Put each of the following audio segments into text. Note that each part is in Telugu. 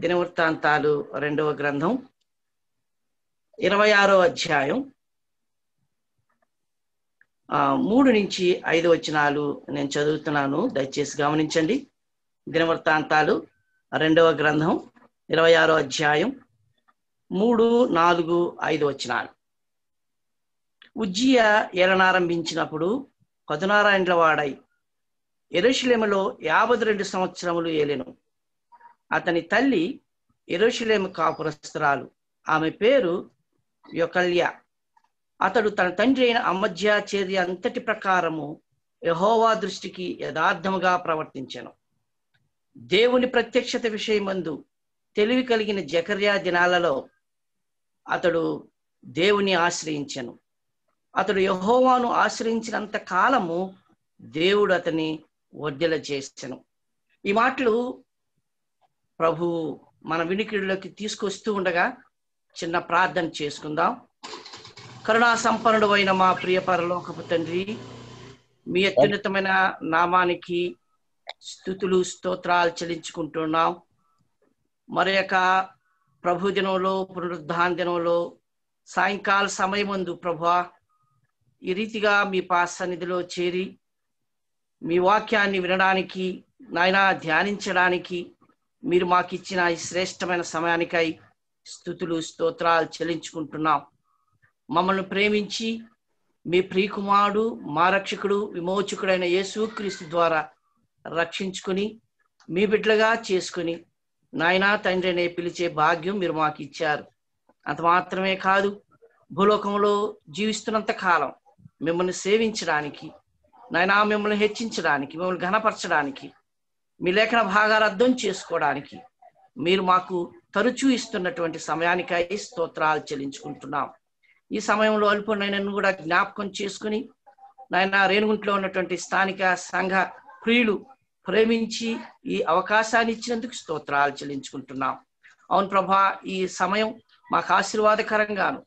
దినవృత్తాంతాలు 2వ గ్రంథం 26వ అధ్యాయం 3 నుంచి 5 వచనాలు నేను చదువుతున్నాను. దయచేసి గమనించండి. దినవృత్తాంతాలు 2వ గ్రంథం 26వ అధ్యాయం 3, 4, 5 వచనాలు. ఉజ్జియా ఏలనారంభించినప్పుడు 16 ఏండ్ల వాడై యెరూషలేములో 52 సంవత్సరములు ఏలెను. అతని తల్లి యెరూషలేము కాపురస్తురాలు, ఆమె పేరు యొకల్య. అతడు తన తండ్రి అయిన అమజ్యా చర్య అంతటి ప్రకారము యెహోవా దృష్టికి యథార్థముగా ప్రవర్తించెను. దేవుని ప్రత్యక్షత విషయమందు తెలివి కలిగిన జకర్యా దినాలలో అతడు దేవుని ఆశ్రయించెను. అతడు యెహోవాను ఆశ్రయించినంత కాలము దేవుడు అతని వర్ధిల్ల చేసెను. ఈ మాటలు ప్రభు మన వినికిడిలోకి తీసుకొస్తూ ఉండగా చిన్న ప్రార్థన చేసుకుందాం. కరుణా సంపన్నుడు అయిన మా ప్రియ పరలోకపు తండ్రి, మీ అత్యున్నతమైన నామానికి స్తుతులు స్తోత్రాలు చెల్లించుకుంటున్నాం. మరి యొక్క ప్రభు దినంలో, పునరుద్ధాన దినంలో సాయంకాల సమయమందు ప్రభువా ఈ రీతిగా మీ సన్నిధిలో చేరి మీ వాక్యాన్ని వినడానికి, నాయనా ధ్యానించడానికి మీరు మాకు ఇచ్చిన ఈ శ్రేష్టమైన సమయానికై స్తుతులు స్తోత్రాలు చెల్లించుకుంటున్నాం. మమ్మల్ని ప్రేమించి మీ ప్రియకుమారుడు, మా రక్షకుడు, విమోచకుడైన యేసుక్రీస్తు ద్వారా రక్షించుకుని మీ బిడ్డలుగా చేసుకుని నాయనా తండ్రి అనే పిలిచే భాగ్యం మీరు మాకు ఇచ్చారు. అంత మాత్రమే కాదు, భూలోకంలో జీవిస్తున్నంత కాలం మిమ్మల్ని సేవించడానికి, నాయనా మిమ్మల్ని హెచ్చించడానికి, మిమ్మల్ని ఘనపరచడానికి, మీ లేఖన భాగాలు అర్థం చేసుకోవడానికి మీరు మాకు తరచూ ఇస్తున్నటువంటి సమయానికై స్తోత్రాలు చెల్లించుకుంటున్నాం. ఈ సమయంలో అల్పునైనను కూడా జ్ఞాపకం చేసుకుని నాయన రేణుగుంట్లో ఉన్నటువంటి స్థానిక సంఘ ప్రియులు ప్రేమించి ఈ అవకాశాన్ని ఇచ్చినందుకు స్తోత్రాలు చెల్లించుకుంటున్నాం. అవును ప్రభా, ఈ సమయం మాకు ఆశీర్వాదకరంగాను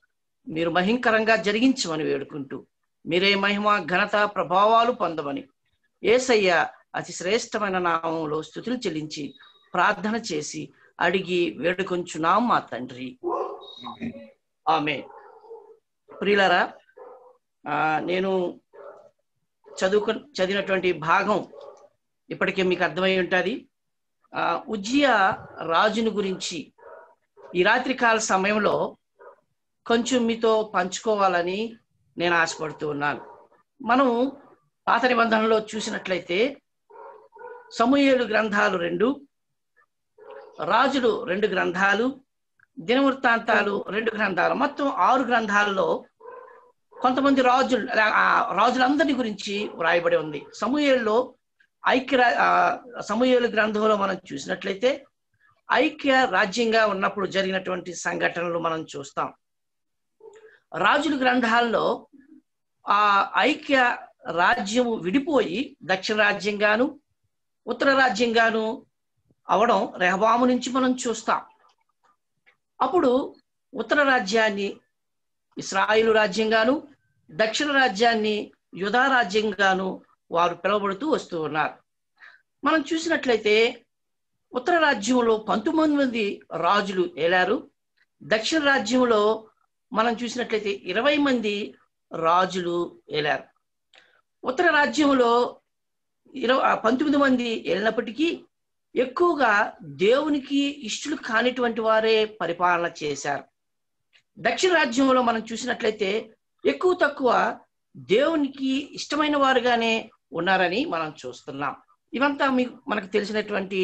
మీరు మహింకరంగా జరిగించమని వేడుకుంటూ మీరే మహిమ ఘనత ప్రభావాలు పొందమని యేసయ్య అతి శ్రేష్టమైన నామంలో స్తుతులు చెల్లించి ప్రార్థన చేసి అడిగి వేడుకొంచున్నాం మా తండ్రి, ఆమేన్. ప్రియులారా, నేను చదివినటువంటి భాగం ఇప్పటికే మీకు అర్థమై ఉంటుంది. ఉజ్జియా రాజుని గురించి ఈ రాత్రికాల సమయంలో కొంచెం మీతో పంచుకోవాలని నేను ఆశపడుతూ ఉన్నాను. మనం పాత నిబంధనలో చూసినట్లయితే సమూయేలు గ్రంథాలు 2, రాజులు 2 గ్రంథాలు, దినవృత్తాంతాలు 2 గ్రంథాలు, మొత్తం 6 గ్రంథాలలో కొంతమంది రాజులందరి గురించి వ్రాయబడి ఉంది. సమూయేలు గ్రంథంలో మనం చూసినట్లయితే ఐక్య రాజ్యంగా ఉన్నప్పుడు జరిగినటువంటి సంఘటనలు మనం చూస్తాం. రాజుల గ్రంథాల్లో ఆ ఐక్య రాజ్యము విడిపోయి దక్షిణ రాజ్యంగాను ఉత్తర రాజ్యంగాను అవడం రెహబాము నుంచి మనం చూస్తాం. అప్పుడు ఉత్తర రాజ్యాన్ని ఇశ్రాయేలు రాజ్యంగాను, దక్షిణ రాజ్యాన్ని యూదా రాజ్యంగాను వారు పిలువబడుతూ వస్తూ ఉన్నారు. మనం చూసినట్లయితే ఉత్తర రాజ్యంలో 19 మంది రాజులు ఏలారు. దక్షిణ రాజ్యంలో మనం చూసినట్లయితే 20 మంది రాజులు ఏలారు. ఉత్తర రాజ్యంలో 19 మంది ఏలినప్పటికీ ఎక్కువగా దేవునికి ఇష్టలు కానిటువంటి వారే పరిపాలన చేశారు. దక్షిణ రాజ్యంలో మనం చూసినట్లయితే ఎక్కువ తక్కువ దేవునికి ఇష్టమైన వారుగానే ఉన్నారని మనం చూస్తున్నాం. ఇవంతా మనకు తెలిసినటువంటి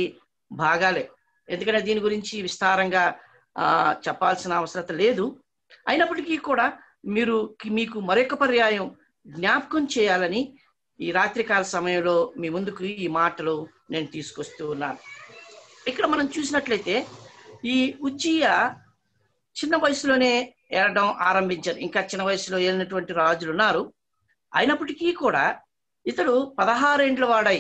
భాగాలే, ఎందుకంటే దీని గురించి విస్తారంగా చెప్పాల్సిన అవసరం లేదు. అయినప్పటికీ కూడా మీకు మరొక పర్యాయం జ్ఞాపకం చేయాలని ఈ రాత్రికాల సమయంలో మీ ముందుకు ఈ మాటలు నేను తీసుకొస్తూ ఉన్నాను. ఇక్కడ మనం చూసినట్లయితే ఈ ఉజ్జియా చిన్న వయసులోనే ఏలడం ఆరంభించారు. ఇంకా చిన్న వయసులో ఏలినటువంటి రాజులు ఉన్నారు. అయినప్పటికీ కూడా ఇతడు 16 ఏండ్ల వాడై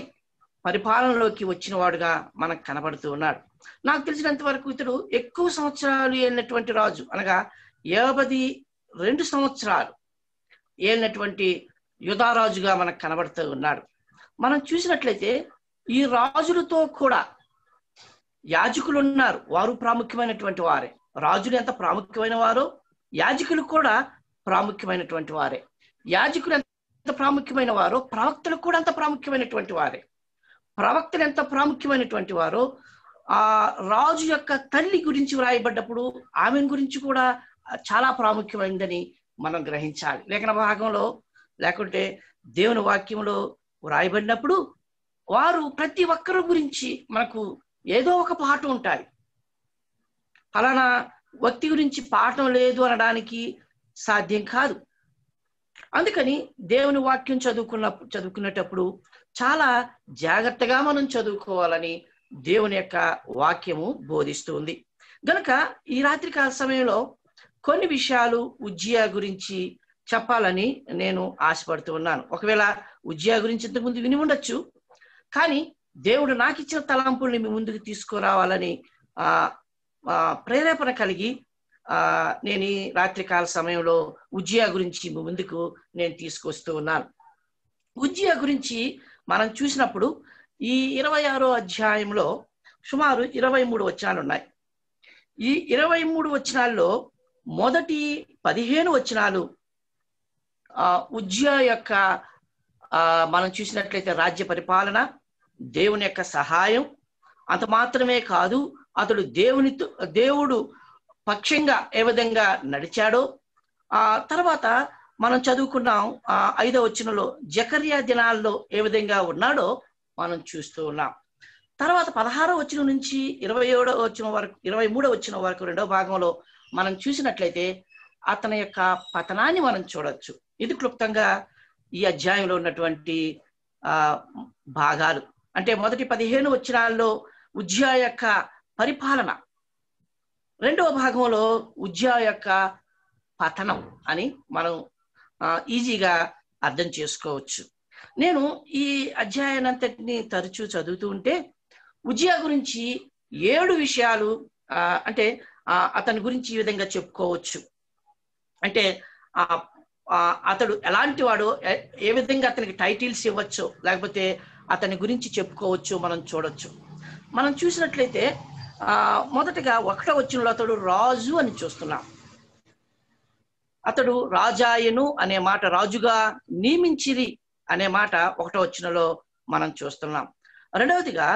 పరిపాలనలోకి వచ్చిన వాడుగా మనకు కనబడుతూ ఉన్నాడు. నాకు తెలిసినంత వరకు ఇతడు ఎక్కువ సంవత్సరాలు ఏలినటువంటి రాజు, అనగా 52 సంవత్సరాలు ఏలినటువంటి యూదారాజుగా మనకు కనబడుతూ ఉన్నాడు. మనం చూసినట్లయితే ఈ రాజులతో కూడా యాజకులు ఉన్నారు, వారు ప్రాముఖ్యమైనటువంటి వారే. రాజులు ఎంత ప్రాముఖ్యమైన వారో యాజకులు కూడా ప్రాముఖ్యమైనటువంటి వారే. యాజకులు ఎంత ప్రాముఖ్యమైన వారో ప్రవక్తలు కూడా అంత ప్రాముఖ్యమైనటువంటి వారే. ప్రవక్తలు ఎంత ప్రాముఖ్యమైనటువంటి వారో ఆ రాజు యొక్క తల్లి గురించి వ్రాయబడ్డప్పుడు ఆమె గురించి కూడా చాలా ప్రాముఖ్యమైనదని మనం గ్రహించాలి. లేఖన భాగంలో లేకుంటే దేవుని వాక్యంలో వ్రాయబడినప్పుడు వారు ప్రతి ఒక్కరి గురించి మనకు ఏదో ఒక పాఠం ఉంటాయి. ఫలానా వ్యక్తి గురించి పాఠం లేదు అనడానికి సాధ్యం కాదు. అందుకని దేవుని వాక్యం చదువుకునేటప్పుడు చాలా జాగ్రత్తగా మనం చదువుకోవాలని దేవుని యొక్క వాక్యము బోధిస్తుంది. గనుక ఈ రాత్రికాల సమయంలో కొన్ని విషయాలు ఉజ్జియా గురించి చెప్పాలని నేను ఆశపడుతూ ఉన్నాను. ఒకవేళ ఉజ్జియా గురించి ఇంతకుముందు విని ఉండొచ్చు, కానీ దేవుడు నాకు ఇచ్చిన తలంపుల్ని మీ ముందుకు తీసుకురావాలని ప్రేరేపణ కలిగి నేను ఈ రాత్రికాల సమయంలో ఉజ్జియా గురించి మీ ముందుకు నేను తీసుకొస్తూ ఉన్నాను. ఉజ్జియా గురించి మనం చూసినప్పుడు ఈ 26వ అధ్యాయంలో సుమారు 23 వచనాలు ఉన్నాయి. ఈ 23 వచనాల్లో మొదటి 15 వచనాలు ఉజ్జియా యొక్క మనం చూసినట్లయితే రాజ్య పరిపాలన, దేవుని యొక్క సహాయం, అంత మాత్రమే కాదు అతడు దేవుడు పక్షంగా ఏ విధంగా నడిచాడో. తర్వాత మనం చదువుకున్నాం 5వ వచనంలో జకర్యా దినాల్లో ఏ విధంగా ఉన్నాడో మనం చూస్తూ ఉన్నాం. తర్వాత 16వ వచనం నుంచి 27వ వచనం వరకు 23వ వచనం వరకు రెండవ భాగంలో మనం చూసినట్లయితే అతని యొక్క పతనాన్ని మనం చూడొచ్చు. ఇది క్లుప్తంగా ఈ అధ్యాయంలో ఉన్నటువంటి భాగాలు. అంటే మొదటి 15 వచనాల్లో ఉజ్జియా యొక్క పరిపాలన, రెండవ భాగంలో ఉజ్జియా యొక్క పతనం అని మనం ఈజీగా అర్థం చేసుకోవచ్చు. నేను ఈ అధ్యాయాన్నంతటిని తరచూ చదువుతూ ఉంటే ఉజ్జియా గురించి 7 విషయాలు అంటే అతని గురించి ఈ విధంగా చెప్పుకోవచ్చు. అంటే అతడు ఎలాంటి వాడో, ఏ విధంగా అతనికి టైటిల్స్ ఇవ్వచ్చు, లేకపోతే అతని గురించి చెప్పుకోవచ్చు మనం చూడొచ్చు. మనం చూసినట్లయితే మొదటగా 1వ వచనంలో అతడు రాజు అని చూస్తున్నాం. అతడు రాజాయను అనే మాట, రాజుగా నియమించిరి అనే మాట 1వ వచనంలో మనం చూస్తున్నాం. రెండవదిగా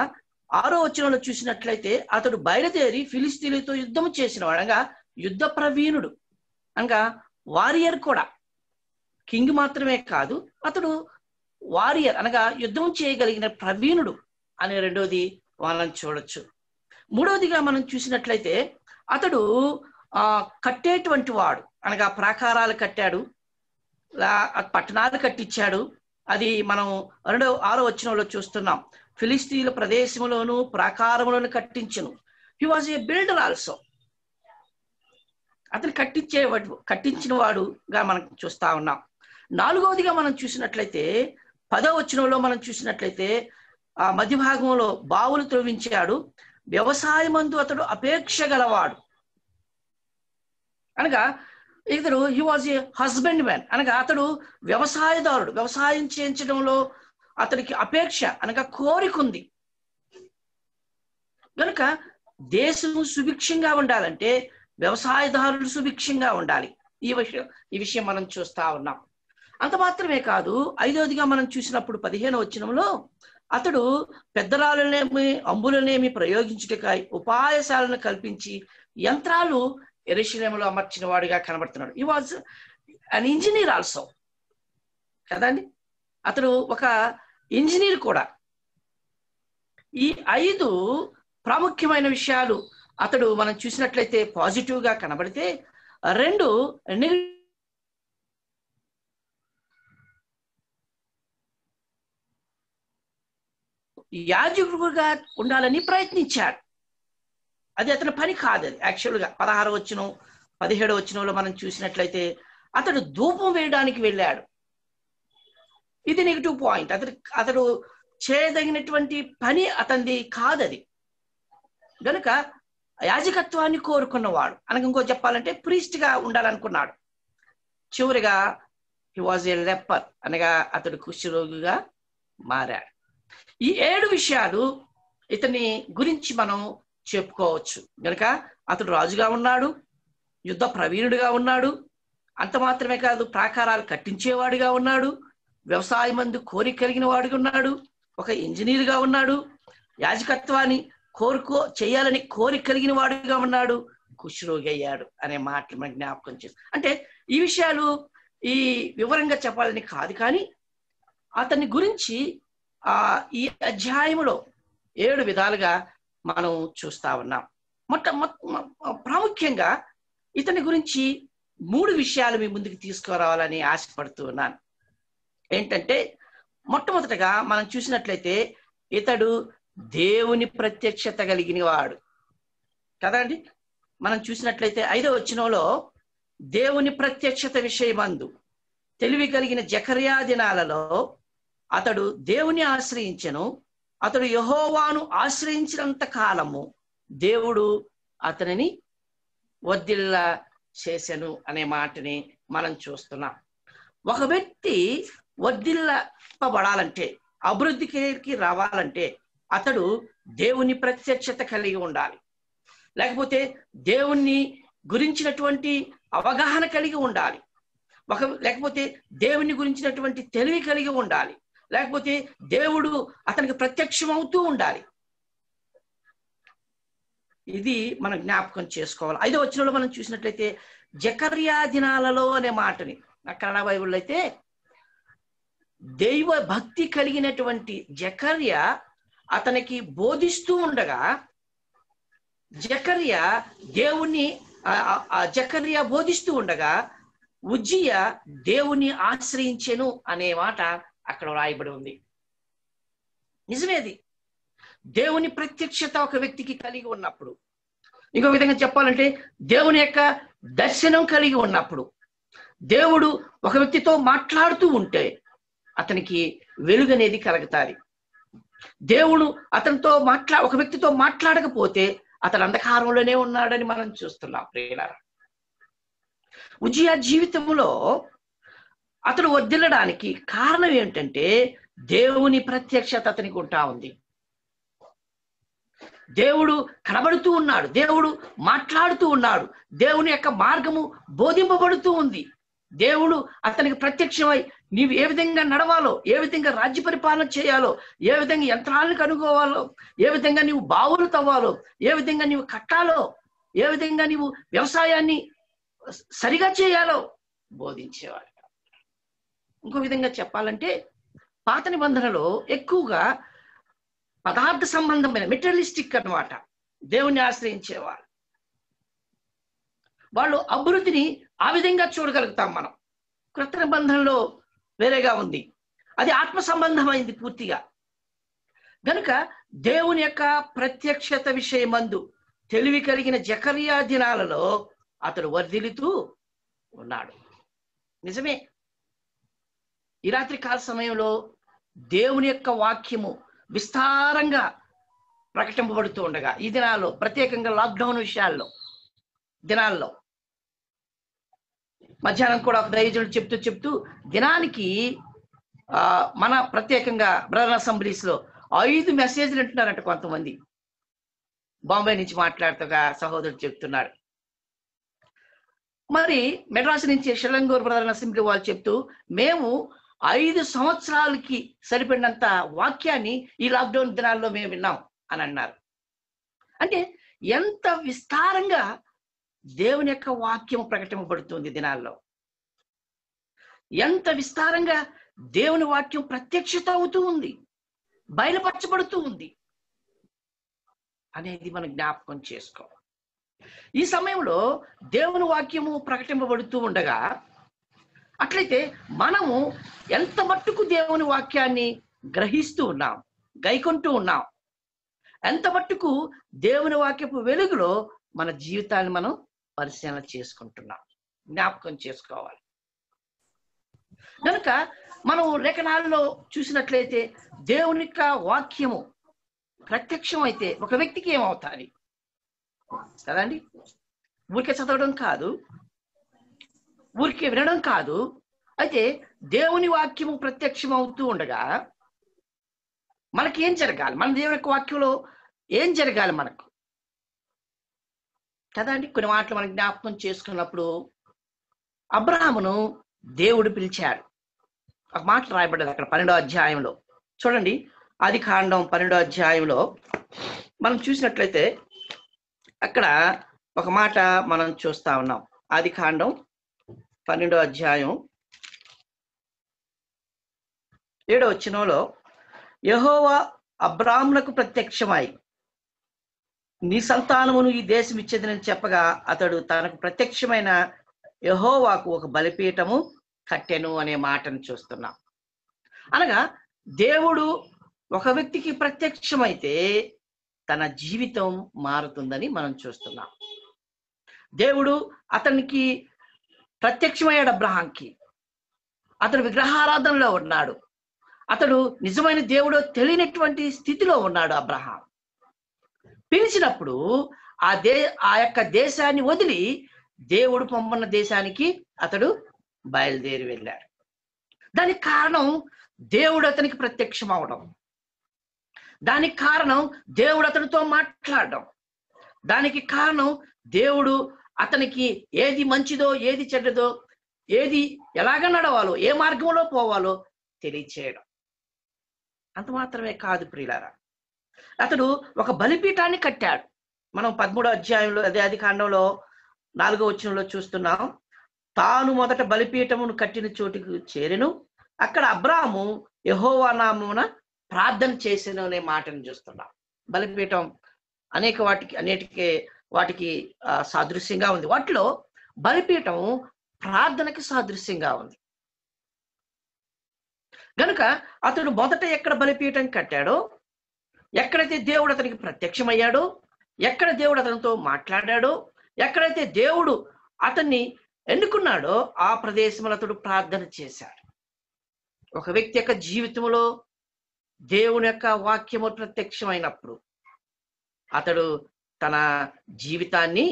6వ వచనంలో చూసినట్లయితే అతడు బయలుదేరి ఫిలిస్తీన్లతో యుద్ధం చేసిన వాడగా యుద్ధ ప్రవీణుడు అనగా వారియర్ కూడా, కింగ్ మాత్రమే కాదు అతడు వారియర్ అనగా యుద్ధం చేయగలిగిన ప్రవీణుడు అనే రెండవది మనం చూడొచ్చు. మూడవదిగా మనం చూసినట్లయితే అతడు కట్టేటువంటి వాడు అనగా ప్రాకారాలు కట్టాడు, పట్టణాలు కట్టించాడు. అది మనం 6వ వచనంలో చూస్తున్నాం. ఫిలిస్తీన్ల ప్రదేశంలోను ప్రాకారములను కట్టించును. He was a builder also. అతను కట్టించిన వాడుగా మనం చూస్తా ఉన్నాం. 4వదిగా మనం చూసినట్లయితే 10వ వచనంలో మనం చూసినట్లయితే మధ్య భాగంలో బావులు త్రవ్వించాడు. వ్యవసాయమందు అతడు అపేక్ష గలవాడు అనగా ఇతడు he was a husband man అనగా అతడు వ్యవసాయదారుడు. వ్యవసాయం చేయించడంలో అతనికి అపేక్ష అనగా కోరికుంది. కనుక దేశం సుభిక్షంగా ఉండాలంటే వ్యవసాయదారులు సుభిక్షంగా ఉండాలి. ఈ విషయం మనం చూస్తా ఉన్నాం. అంత మాత్రమే కాదు, 5వదిగా మనం చూసినప్పుడు 15వ వచనంలో అతడు పెద్దరాలనేమి అంబులనేమి ప్రయోగించుటకాయి ఉపాయశాలను కల్పించి యంత్రాలు యెరూషలేములో అమర్చిన వాడిగా కనబడుతున్నాడు. ఈ వాజ్ అన్ ఇంజనీర్ ఆల్సో కదండి, అతడు ఒక ఇంజనీర్ కూడా. ఈ 5 ప్రాముఖ్యమైన విషయాలు అతడు మనం చూసినట్లయితే పాజిటివ్ గా కనబడితే, 2 యాజకుడుగా ఉండాలని ప్రయత్నించాడు. అది అతని పని కాదు. అది యాక్చువల్గా 16వ వచనం 17వ వచనంలో మనం చూసినట్లయితే అతడు ధూపం వేయడానికి వెళ్ళాడు. ఇది నెగిటివ్ పాయింట్. అతడు చేయదగినటువంటి పని అతనిది కాదది. గనుక యాజకత్వాన్ని కోరుకున్నవాడు అనగా ఇంకో చెప్పాలంటే ప్రీస్ట్ గా ఉండాలనుకున్నాడు. చివరిగా హి వాజ్ ఏ లెపర్ అనగా అతడు కుష్ఠరోగిగా మారాడు. ఈ 7 విషయాలు ఇతని గురించి మనం చెప్పుకోవచ్చు. కనుక అతడు రాజుగా ఉన్నాడు, యుద్ధ ప్రవీణుడిగా ఉన్నాడు. అంత మాత్రమే కాదు, ప్రాకారాలు కట్టించేవాడిగా ఉన్నాడు, వ్యవసాయమందు కోరిక కలిగిన వాడిగా ఉన్నాడు, ఒక ఇంజనీర్గా ఉన్నాడు, యాజకత్వాన్ని చేయాలని కోరిక కలిగిన వాడిగా ఉన్నాడు, కుష్ఠరోగి అయ్యాడు అనే మాటలు మనకు జ్ఞాపకం చేస్తాం. అంటే ఈ విషయాలు ఈ వివరంగా చెప్పాలని కాదు, కానీ అతని గురించి ఈ అధ్యాయములో 7 విధాలుగా మనం చూస్తా ఉన్నాం. ప్రాముఖ్యంగా ఇతని గురించి 3 విషయాలు మీ ముందుకు తీసుకురావాలని ఆశపడుతూ ఉన్నాను. ఏంటంటే, మొట్టమొదటగా మనం చూసినట్లయితే ఇతడు దేవుని ప్రత్యక్షత కలిగిన వాడు కదండి. మనం చూసినట్లయితే 5వ వచనంలో దేవుని ప్రత్యక్షత విషయమందు తెలివి కలిగిన జకర్యా దినాలలో అతడు దేవుని ఆశ్రయించెను, అతడు యెహోవాను ఆశ్రయించినంత కాలము దేవుడు అతనిని వర్ధిల్ల చేసెను అనే మాటని మనం చూస్తున్నాం. ఒక వ్యక్తి వర్ధిల్లబడాలంటే, అభివృద్ధికి రావాలంటే అతడు దేవుని ప్రత్యక్షత కలిగి ఉండాలి, లేకపోతే దేవుణ్ణి గురించినటువంటి అవగాహన కలిగి ఉండాలి, లేకపోతే దేవుని గురించినటువంటి తెలివి కలిగి ఉండాలి, లేకపోతే దేవుడు అతనికి ప్రత్యక్షం అవుతూ ఉండాలి. ఇది మనం జ్ఞాపకం చేసుకోవాలి. 5వ వచనంలో మనం చూసినట్లయితే జకర్యా దినాలలో అనే మాటని, కన్నడ బైబిల్లో అయితే దైవ భక్తి కలిగినటువంటి జకర్యా అతనికి బోధిస్తూ ఉండగా, జకర్యా బోధిస్తూ ఉండగా ఉజ్జియా దేవుని ఆశ్రయించెను అనే మాట అక్కడ రాయబడి ఉంది. నిజమేది. దేవుని ప్రత్యక్షత ఒక వ్యక్తికి కలిగి ఉన్నప్పుడు, ఇంకో విధంగా చెప్పాలంటే దేవుని యొక్క దర్శనం కలిగి ఉన్నప్పుడు, దేవుడు ఒక వ్యక్తితో మాట్లాడుతూ ఉంటే అతనికి వెలుగు అనేది కలుగుతాది. దేవుడు అతనితో ఒక వ్యక్తితో మాట్లాడకపోతే అతను అంధకారంలోనే ఉన్నాడని మనం చూస్తున్నాం. ప్రియులారా, ఉజ్జియా జీవితంలో అతడు వర్ధిల్లడానికి కారణం ఏంటంటే దేవుని ప్రత్యక్షత అతనికి ఉంటా ఉంది. దేవుడు కనబడుతూ ఉన్నాడు, దేవుడు మాట్లాడుతూ ఉన్నాడు, దేవుని యొక్క మార్గము బోధింపబడుతూ ఉంది. దేవుడు అతనికి ప్రత్యక్షమై నీవు ఏ విధంగా నడవాలో, ఏ విధంగా రాజ్య పరిపాలన చేయాలో, ఏ విధంగా యంత్రాలను కనుగోవాలో, ఏ విధంగా నీవు బావులు తవ్వాలో, ఏ విధంగా నీవు కట్టాలో, ఏ విధంగా నీవు వ్యవసాయాన్ని సరిగా చేయాలో బోధించేవాడు. ఇంకో విధంగా చెప్పాలంటే పాత నిబంధనలో ఎక్కువగా పదార్థ సంబంధమైన మెటీరియలిస్టిక్ అన్నమాట దేవుణ్ణి ఆశ్రయించేవారు. వాళ్ళు అభివృద్ధిని ఆ విధంగా చూడగలుగుతాం మనం. క్రొత్త నిబంధనలో వేరేగా ఉంది, అది ఆత్మ సంబంధమైంది పూర్తిగా. గనుక దేవుని యొక్క ప్రత్యక్షత విషయమందు తెలివి కలిగిన జకర్యా దినాలలో అతడు వర్ధిల్లుతూ ఉన్నాడు. నిజమే, ఈ రాత్రి కాల సమయంలో దేవుని యొక్క వాక్యము విస్తారంగా ప్రకటింపబడుతూ ఉండగా, ఈ దినాల్లో ప్రత్యేకంగా లాక్డౌన్ దినాల్లో మధ్యాహ్నం కూడా ఒక దైవజనుడు చెప్తూ దినానికి మన ప్రత్యేకంగా బ్రదర్ అసెంబ్లీస్ లో 5 మెసేజ్లు అంటున్నారంట కొంతమంది. బాంబే నుంచి మాట్లాడుతూగా సహోదరుడు చెప్తున్నాడు. మరి మెడ్రాస్ నుంచి షెలంగూర్ బ్రదర్ అసెంబ్లీ వాళ్ళు చెప్తూ మేము 5 సంవత్సరాలకి సరిపడినంత వాక్యాన్ని ఈ లాక్డౌన్ దినాల్లో మేము విన్నాం అని అన్నారు. అంటే ఎంత విస్తారంగా దేవుని యొక్క వాక్యం ప్రకటింపబడుతుంది దినాల్లో, ఎంత విస్తారంగా దేవుని వాక్యం ప్రత్యక్షత అవుతూ ఉంది, బయలుపరచబడుతూ ఉంది అనేది మనం జ్ఞాపకం చేసుకోవాలి. ఈ సమయంలో దేవుని వాక్యము ప్రకటింపబడుతూ ఉండగా, అట్లయితే మనము ఎంత మట్టుకు దేవుని వాక్యాన్ని గ్రహిస్తూ ఉన్నాం, గైకొంటూ ఉన్నాం, ఎంత మట్టుకు దేవుని వాక్యపు వెలుగులో మన జీవితాన్ని మనం పరిశీలన చేసుకుంటున్నాం, జ్ఞాపకం చేసుకోవాలి. కనుక మనం లేఖనాల్లో చూసినట్లయితే దేవుని యొక్క వాక్యము ప్రత్యక్షం అయితే ఒక వ్యక్తికి ఏమవుతాది కదండి. ఊరికే చదవడం కాదు, ఊరికే వినడం కాదు. అయితే దేవుని వాక్యము ప్రత్యక్షం అవుతూ ఉండగా మనకి ఏం జరగాలి, మన దేవుని యొక్క వాక్యంలో ఏం జరగాలి, మనకు కదా అండి. కొన్ని మాటలు మనం జ్ఞాపకం చేసుకున్నప్పుడు అబ్రహామును దేవుడు పిలిచాడు. ఒక మాట రాయబడ్డది అక్కడ 12వ అధ్యాయంలో. చూడండి, ఆదికాండం 12వ అధ్యాయంలో మనం చూసినట్లయితే అక్కడ ఒక మాట మనం చూస్తా ఉన్నాం. ఆదికాండం 12వ అధ్యాయం 7వ వచనంలో, యెహోవా అబ్రామునకు ప్రత్యక్షమై నీ సంతానమును ఈ దేశం ఇచ్చేదని చెప్పగా అతడు తనకు ప్రత్యక్షమైన యెహోవాకు ఒక బలిపీఠము కట్టెను అనే మాటను చూస్తున్నాం. అనగా దేవుడు ఒక వ్యక్తికి ప్రత్యక్షమైతే తన జీవితం మారుతుందని మనం చూస్తున్నాం. దేవుడు అతనికి ప్రత్యక్షమయ్యాడు. అబ్రహాంకి అతడు విగ్రహారాధనలో ఉన్నాడు. అతడు నిజమైన దేవుడో తెలియనటువంటి స్థితిలో ఉన్నాడు. అబ్రహాం పిలిచినప్పుడు ఆ యొక్క దేశాన్ని వదిలి దేవుడు పొమ్మన్న దేశానికి అతడు బయలుదేరి వెళ్ళాడు. దానికి కారణం దేవుడు అతనికి ప్రత్యక్షం అవడం, దానికి కారణం దేవుడు అతనితో మాట్లాడడం, దానికి కారణం దేవుడు అతనికి ఏది మంచిదో ఏది చెడ్డదో, ఏది ఎలాగ నడవాలో, ఏ మార్గంలో పోవాలో తెలియచేయడం. అంత మాత్రమే కాదు ప్రియులారా, అతడు ఒక బలిపీఠాన్ని కట్టాడు. మనం 13వ అధ్యాయంలో అదే ఆదికాండంలో 4వ వచనంలో చూస్తున్నాం. తాను మొదట బలిపీఠమును కట్టిన చోటుకు చేరెను, అక్కడ అబ్రాము యెహోవా నామమున ప్రార్థన చేసెను అనే మాటను చూస్తున్నాం. బలిపీఠం అన్నిటికీ వాటికి సాదృశ్యంగా ఉంది. వాటిలో బలిపీఠం ప్రార్థనకి సాదృశ్యంగా ఉంది. గనుక అతడు మొదట ఎక్కడ బలిపీఠం కట్టాడో, ఎక్కడైతే దేవుడు అతనికి ప్రత్యక్షమయ్యాడో, ఎక్కడ దేవుడు అతనితో మాట్లాడాడో, ఎక్కడైతే దేవుడు అతన్ని ఎన్నుకున్నాడో ఆ ప్రదేశంలో అతడు ప్రార్థన చేశాడు. ఒక వ్యక్తి యొక్క జీవితంలో దేవుని యొక్క వాక్యము ప్రత్యక్షమైనప్పుడు అతడు తన జీవితాన్ని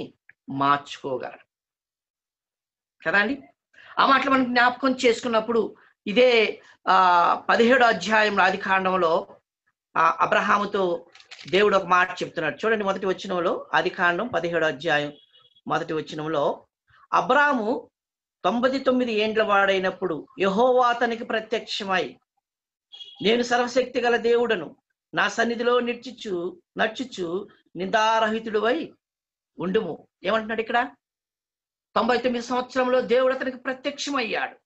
మార్చుకోగలడు కదా అండి. ఆ మాటలు మనం జ్ఞాపకం చేసుకున్నప్పుడు ఇదే 17వ అధ్యాయంలో ఆదికాండంలో అబ్రహాముతో దేవుడు ఒక మాట చెప్తున్నాడు. చూడండి, మొదటి వచనంలో, ఆదికాండం 17వ అధ్యాయం మొదటి వచనంలో, అబ్రాము 99 ఏండ్ల వాడైనప్పుడు యెహోవా అతనికి ప్రత్యక్షమై, నేను సర్వశక్తి గల దేవుడను, నా సన్నిధిలో నడుచుచు నిందారహితుడువై ఉండుము. ఏమంటున్నాడు ఇక్కడ? 99 సంవత్సరంలో దేవుడు అతనికి ప్రత్యక్షమయ్యాడు.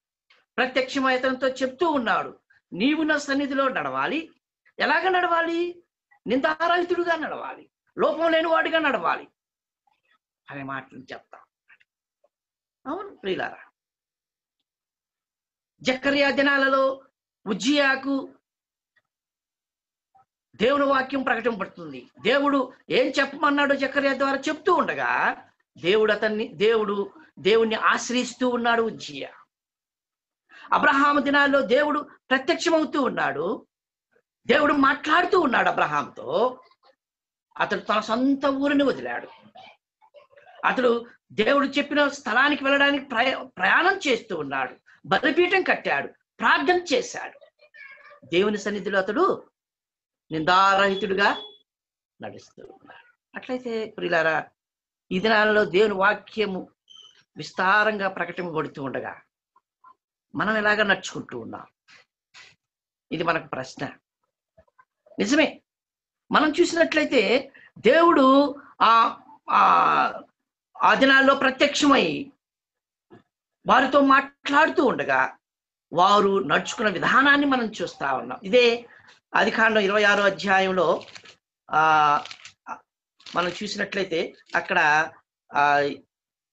ప్రత్యక్షమై అతనితో చెప్తూ ఉన్నాడు, నీవు నా సన్నిధిలో నడవాలి. ఎలాగ నడవాలి? నిందారహితుడుగా నడవాలి, లోపం లేని వాడిగా నడవాలి అనే మాటలు చెప్తాం. అవును ప్రియులారా, జకర్యా దినాలలో ఉజ్జియాకు దేవుని వాక్యం ప్రకటింపబడుతుంది. దేవుడు ఏం చెప్పమన్నాడో జకర్యా ద్వారా చెప్తూ ఉండగా దేవుణ్ణి ఆశ్రయిస్తూ ఉన్నాడు ఉజ్జియా. అబ్రహాము దినాల్లో దేవుడు ప్రత్యక్షమవుతూ ఉన్నాడు, దేవుడు మాట్లాడుతూ ఉన్నాడు అబ్రహాంతో. అతడు తన సొంత ఊరిని వదిలాడు. అతడు దేవుడు చెప్పిన స్థలానికి వెళ్ళడానికి ప్రయాణం చేస్తూ ఉన్నాడు. బలిపీఠం కట్టాడు, ప్రార్థన చేశాడు. దేవుని సన్నిధిలో అతడు నిందారహితుడుగా నడుస్తూ ఉన్నాడు. అట్లయితే ప్రియులారా, ఈ దినాలలో దేవుని వాక్యము విస్తారంగా ప్రకటింపబడుతూ ఉండగా మనం ఎలాగా నడుచుకుంటూ ఉన్నాం? ఇది మనకు ప్రశ్న. నిజమే, మనం చూసినట్లయితే దేవుడు ఆ దినాల్లో ప్రత్యక్షమై వారితో మాట్లాడుతూ ఉండగా వారు నడుచుకున్న విధానాన్ని మనం చూస్తా ఉన్నాం. ఇదే ఆదికాండం 26వ అధ్యాయంలో మనం చూసినట్లయితే అక్కడ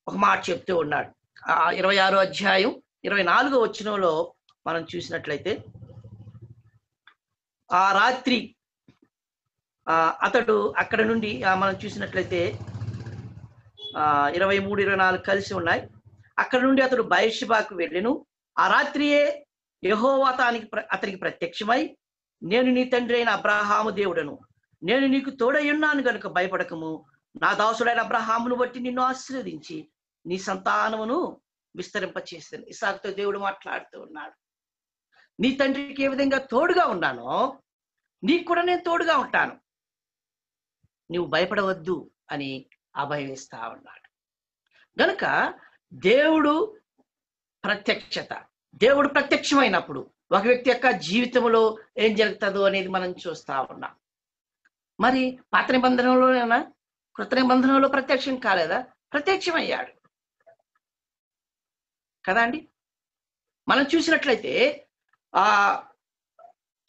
ఒక మాట చెప్తూ ఉన్నాడు. 26వ అధ్యాయం 24వ వచనంలో మనం చూసినట్లయితే, ఆ రాత్రి అతడు అక్కడ నుండి మనం చూసినట్లయితే 23, 24 కలిసి ఉన్నాయి. అక్కడ నుండి అతడు బయర్షెబాకు వెళ్ళెను. ఆ రాత్రియే యెహోవా అతనికి ప్రత్యక్షమై, నేను నీ తండ్రి అయిన అబ్రహాము దేవుడను, నేను నీకు తోడయ్యున్నాను గనుక భయపడకము, నా దాసుడైన అబ్రహామును బట్టి నిన్ను ఆశీర్వదించి నీ సంతానమును విస్తరింపచేసాను. ఇస్సాకుతో దేవుడు మాట్లాడుతూ ఉన్నాడు. నీ తండ్రికి ఏ విధంగా తోడుగా ఉన్నానో నీకు కూడా నేను తోడుగా ఉంటాను, నువ్వు భయపడవద్దు అని అభయం ఇస్తా ఉన్నాడు. గనుక దేవుడు ప్రత్యక్షత, దేవుడు ప్రత్యక్షమైనప్పుడు ఒక వ్యక్తి యొక్క జీవితంలో ఏం జరుగుతుందో అనేది మనం చూస్తా ఉన్నాం. మరి పాత నిబంధనలోనేనా, కృత నిబంధనలో ప్రత్యక్షం కాలేదా? ప్రత్యక్షమయ్యాడు కదా అండి. మనం చూసినట్లయితే ఆ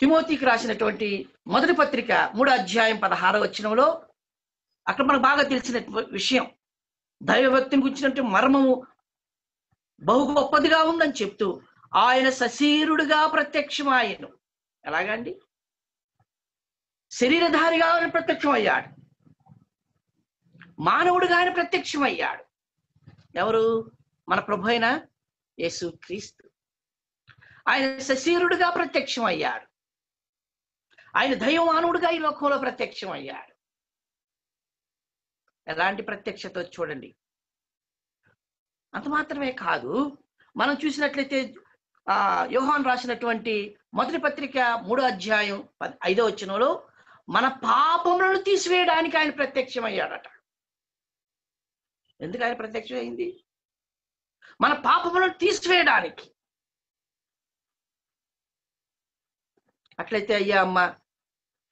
తిమోతికి రాసినటువంటి మొదటి పత్రిక 3వ అధ్యాయం 16వ వచనంలో అక్కడ మనకు బాగా తెలిసిన విషయం, దైవభక్తిని గురించినట్టు మర్మము బహు గొప్పదిగా ఉందని చెప్తూ ఆయన సశరీరుడుగా ప్రత్యక్షమాయను. ఎలాగండి? శరీరధారిగా ఆయన ప్రత్యక్షమయ్యాడు, మానవుడుగా ఆయన ప్రత్యక్షమయ్యాడు. ఎవరు? మన ప్రభు అయిన యేసు క్రీస్తు. ఆయన సశరీరుడుగా ప్రత్యక్షమయ్యాడు, ఆయన దైవ మానవుడుగా ఈ లోకంలో ప్రత్యక్షమయ్యాడు. ఎలాంటి ప్రత్యక్షత చూడండి. అంత మాత్రమే కాదు, మనం చూసినట్లయితే యోహాను రాసినటువంటి మొదటి పత్రిక 3వ అధ్యాయం 5వ వచనంలో మన పాపములను తీసివేయడానికి ఆయన ప్రత్యక్షమయ్యాడట. ఎందుకు ఆయన ప్రత్యక్షమైంది? మన పాపములను తీసివేయడానికి. అట్లయితే అయ్యా అమ్మ,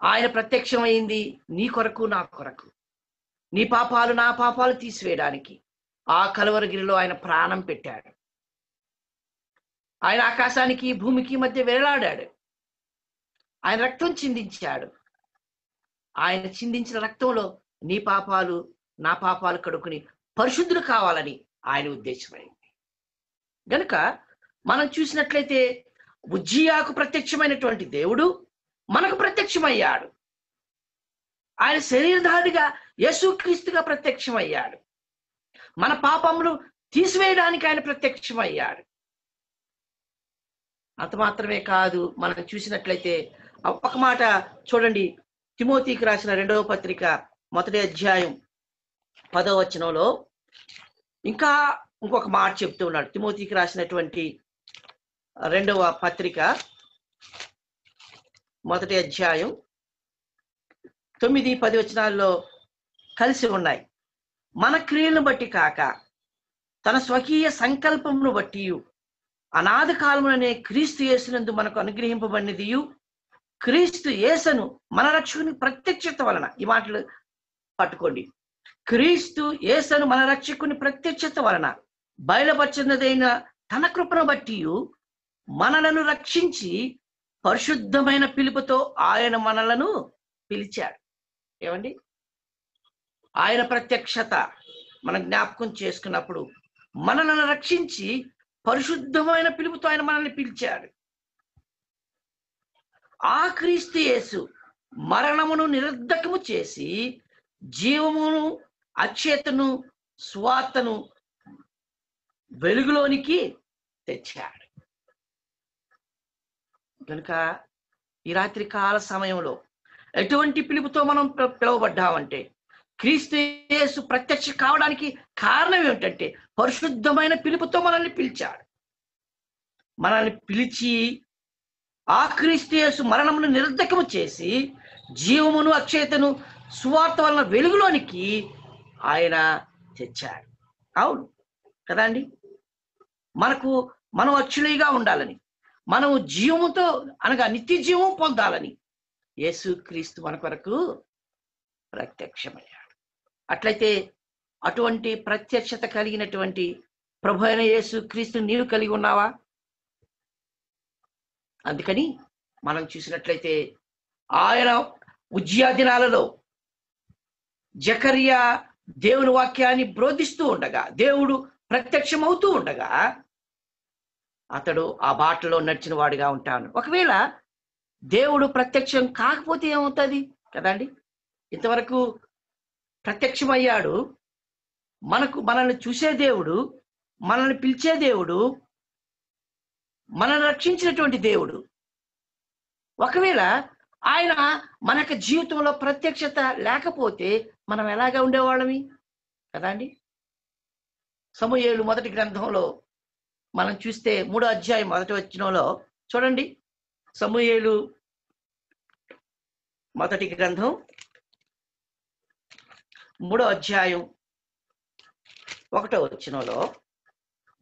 ఆయన ప్రత్యక్షమైంది నీ కొరకు నా కొరకు, నీ పాపాలు నా పాపాలు తీసివేయడానికి. ఆ కలువరగిరిలో ఆయన ప్రాణం పెట్టాడు, ఆయన ఆకాశానికి భూమికి మధ్య వేలాడాడు, ఆయన రక్తం చిందించాడు. ఆయన చిందించిన రక్తంలో నీ పాపాలు నా పాపాలు కడుక్కుని పరిశుద్ధులు కావాలని ఆయన ఉద్దేశమైంది. గనుక మనం చూసినట్లయితే ఉజ్జియాకు ప్రత్యక్షమైనటువంటి దేవుడు మనకు ప్రత్యక్షమయ్యాడు. ఆయన శరీరధారిగా యేసుక్రీస్తుగా ప్రత్యక్షమయ్యాడు. మన పాపములు తీసివేయడానికి ఆయన ప్రత్యక్షమయ్యాడు. అంత మాత్రమే కాదు, మనం చూసినట్లయితే ఒక మాట చూడండి, తిమోతికి రాసిన 2వ పత్రిక 1వ అధ్యాయం 10వ వచనంలో ఇంకా ఇంకొక మాట చెప్తూ ఉన్నాడు. తిమోతికి రాసినటువంటి 2వ పత్రిక 1వ అధ్యాయం 9, 10 వచనాల్లో కలిసి ఉన్నాయి. మన క్రియలను బట్టి కాక తన స్వకీయ సంకల్పమును బట్టి అనాది కాలముననే క్రీస్తు యేసునందు మనకు అనుగ్రహింపబడినదియు, క్రీస్తు యేసును మన రక్షకుని ప్రత్యక్షత వలన, ఈ మాటలు పట్టుకోండి, క్రీస్తు యేసును మన రక్షకుని ప్రత్యక్షత వలన బయలుపరిచినదైన తన కృపను బట్టి మనలను రక్షించి పరిశుద్ధమైన పిలుపుతో ఆయన మనలను పిలిచాడు. ఏమండి? ఆయన ప్రత్యక్షత మనం జ్ఞాపకం చేసుకున్నప్పుడు మనలను రక్షించి పరిశుద్ధమైన పిలుపుతో ఆయన మనల్ని పిలిచాడు. ఆ క్రీస్తు యేసు మరణమును నిరర్ధకము చేసి జీవమును అక్షయతను స్వార్థను వెలుగులోనికి తెచ్చాడు. కనుక ఈ రాత్రి కాల సమయంలో ఎటువంటి పిలుపుతో మనం పిలువబడ్డామంటే, క్రీస్తు యేసు ప్రత్యక్ష కావడానికి కారణం ఏమిటంటే పరిశుద్ధమైన పిలుపుతో మనల్ని పిలిచాడు. మనల్ని పిలిచి ఆ క్రీస్తు యేసు మరణమును నిరర్ధకము చేసి జీవమును అక్షయతను సువార్త వలన వెలుగులోనికి ఆయన తెచ్చాడు. అవును కదండి? మనం అక్షయులుగా ఉండాలని, మనం జీవముతో అనగా నిత్య జీవం పొందాలని యేసు క్రీస్తు మన కొరకు ప్రత్యక్షమయ్యాడు. అట్లయితే అటువంటి ప్రత్యక్షత కలిగినటువంటి ప్రభు అయిన యేసు క్రీస్తు నీవు కలిగి ఉన్నావా? అందుకని మనం చూసినట్లయితే ఆయన ఉజ్జియా దినాలలో జకర్యా దేవుని వాక్యాన్ని బోధిస్తూ ఉండగా, దేవుడు ప్రత్యక్షమవుతూ ఉండగా అతడు ఆ బాటలో నడిచిన వాడిగా ఉంటాను. ఒకవేళ దేవుడు ప్రత్యక్షం కాకపోతే ఏమవుతుంది కదండి? ఇంతవరకు ప్రత్యక్షమయ్యాడు, మనల్ని చూసే దేవుడు, మనల్ని పిలిచే దేవుడు, మనల్ని రక్షించినటువంటి దేవుడు. ఒకవేళ ఆయన మన యొక్క జీవితంలో ప్రత్యక్షత లేకపోతే మనం ఎలాగా ఉండేవాళ్ళమి కదండి? సమూయేలు మొదటి గ్రంథంలో మనం చూస్తే 3వ అధ్యాయం 1వ వచనంలో చూడండి. సమూయేలు మొదటి గ్రంథం 3వ అధ్యాయం 1వ వచనంలో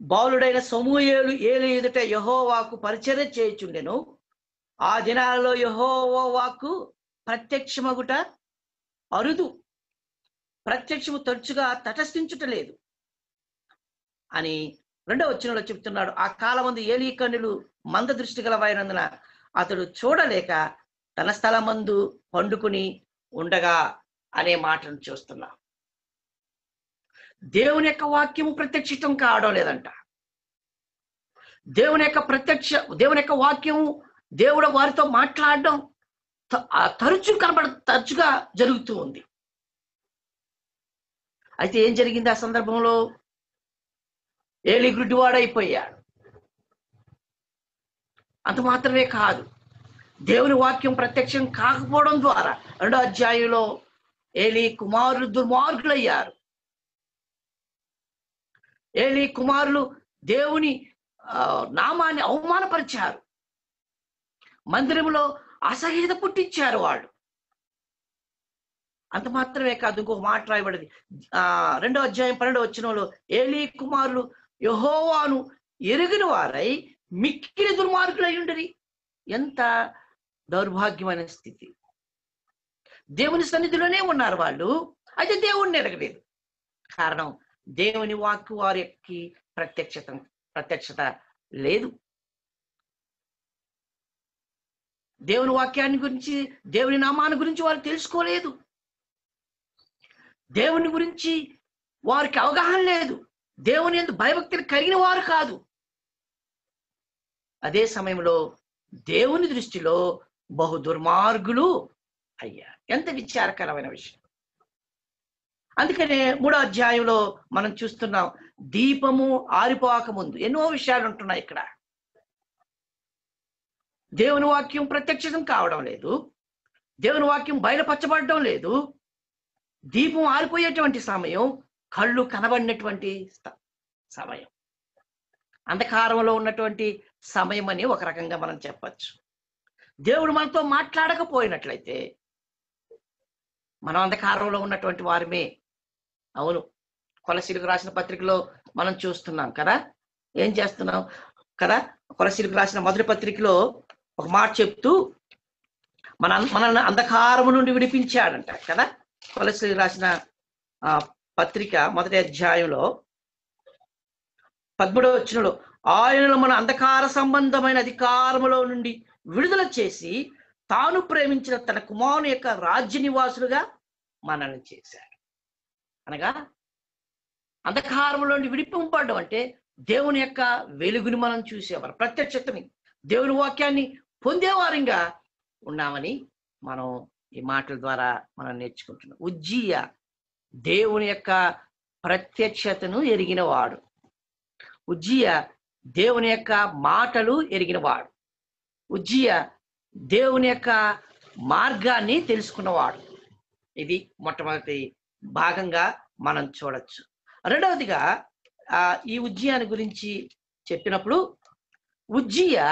బాలుడైన సమూయేలు ఏలి ఎదుట యెహోవాకు పరిచర్య చేయుచుండెను. ఆ దినాలలో యెహోవాకు ప్రత్యక్షమగుట అరుదు, ప్రత్యక్షము తరచుగా తటస్థించుటలేదు అని 2వ వచనంలో చెప్తున్నాడు. ఆ కాలమందు ఏలీ కన్నులు మంద దృష్టి గలవైనందున అతడు చూడలేక తన స్థలమందు పండుకుని ఉండగా అనే మాటను చూస్తున్నాం. దేవుని యొక్క వాక్యము ప్రత్యక్షితం కావడం లేదంట. దేవుని యొక్క వాక్యము, దేవుడు వారితో మాట్లాడడం తరచుగా జరుగుతూ ఉంది. అయితే ఏం జరిగింది ఆ సందర్భంలో? ఏలీ గుడ్డివాడైపోయాడు. అంత మాత్రమే కాదు, దేవుని వాక్యం ప్రత్యక్షం కాకపోవడం ద్వారా 2వ అధ్యాయంలో ఏలీ కుమారులు దుర్మార్గులయ్యారు. ఏలీ కుమారులు దేవుని నామాన్ని అవమానపరిచారు. మందిరంలో అసహ్యత పుట్టించారు వాళ్ళు. అంత మాత్రమే కాదు, ఇంకొక మాట రాయబడింది 2వ అధ్యాయం 12వ వచనంలో ఏలీ కుమారులు యెహోవాను ఎరిగిన వారై మిక్కిలి దుర్మార్గులై ఉండిరి. ఎంత దౌర్భాగ్యమైన స్థితి! దేవుని సన్నిధిలోనే ఉన్నారు వాళ్ళు, అయితే దేవుణ్ణి ఎరగలేదు. కారణం, దేవుని వాక్కు వారికి ప్రత్యక్షత లేదు. దేవుని వాక్యాన్ని గురించి, దేవుని నామాన్ని గురించి వారు తెలుసుకోలేదు. దేవుని గురించి వారికి అవగాహన లేదు. దేవుని యందు భయభక్తులు కలిగిన వారు కాదు. అదే సమయంలో దేవుని దృష్టిలో బహు దుర్మార్గులు అయ్యారు. ఎంత విచారకరమైన విషయం! అందుకనే 3వ అధ్యాయంలో మనం చూస్తున్నాం, దీపము ఆరిపోక ముందు ఎన్నో విషయాలు ఉంటున్నాయి ఇక్కడ. దేవుని వాక్యం ప్రత్యక్షం కావడం లేదు, దేవుని వాక్యం బయలుపరచబడడం లేదు, దీపం ఆరిపోయేటువంటి సమయం, కళ్ళు కనబడినటువంటి సమయం, అంధకారంలో ఉన్నటువంటి సమయం అని ఒక రకంగా మనం చెప్పచ్చు. దేవుడు మనతో మాట్లాడకపోయినట్లయితే మనం అంధకారంలో ఉన్నటువంటి వారమే. అవును, కొలసీలకు రాసిన పత్రికలో మనం చూస్తున్నాం కదా, ఏం చేస్తున్నాం కదా. కొలసీలకు రాసిన మొదటి పత్రికలో ఒక మాట చెప్తూ మనల్ని అంధకారము నుండి విడిపించాడంట కదా. కొలసీలకు రాసిన పత్రిక 1వ అధ్యాయంలో 13వ వచనంలో ఆయనను మన అంధకార సంబంధమైన అధికారములో నుండి విడుదల చేసి తాను ప్రేమించిన తన కుమారుని యొక్క రాజ్య నివాసులుగా మనల్ని చేశాడు. అనగా అంధకారంలో నుండి విడిపింపబడడం అంటే దేవుని యొక్క వెలుగుని మనం చూసేవారు, ప్రత్యక్షతని, దేవుని వాక్యాన్ని పొందేవారంగా ఉన్నామని మనం ఈ మాటల ద్వారా మనం నేర్చుకుంటున్నాం. ఉజ్జియా దేవుని యొక్క ప్రత్యక్షతను ఎరిగినవాడు. ఉజ్జియా దేవుని యొక్క మాటలు ఎరిగినవాడు. ఉజ్జియా దేవుని యొక్క మార్గాన్ని తెలుసుకున్నవాడు. ఇది మొట్టమొదటి భాగంగా మనం చూడొచ్చు. రెండవదిగా ఈ ఉజ్జియాని గురించి చెప్పినప్పుడు, ఉజ్జియా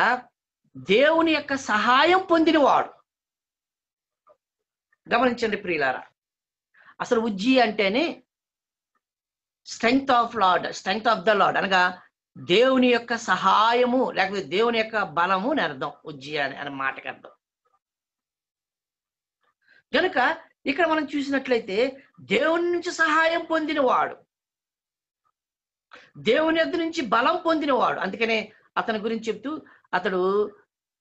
దేవుని యొక్క సహాయం పొందినవాడు. గమనించండి ప్రియులారా, అసలు ఉజ్జియా అంటేనే స్ట్రెంగ్త్ ఆఫ్ ద లార్డ్ అనగా దేవుని యొక్క సహాయము లేకపోతే దేవుని యొక్క బలము అని అర్థం. ఉజ్జియా అనే మాటకి అర్థం. కనుక ఇక్కడ మనం చూసినట్లయితే దేవుని నుంచి సహాయం పొందినవాడు, దేవుని యొద్ద నుంచి బలం పొందినవాడు. అందుకనే అతని గురించి చెప్తూ అతడు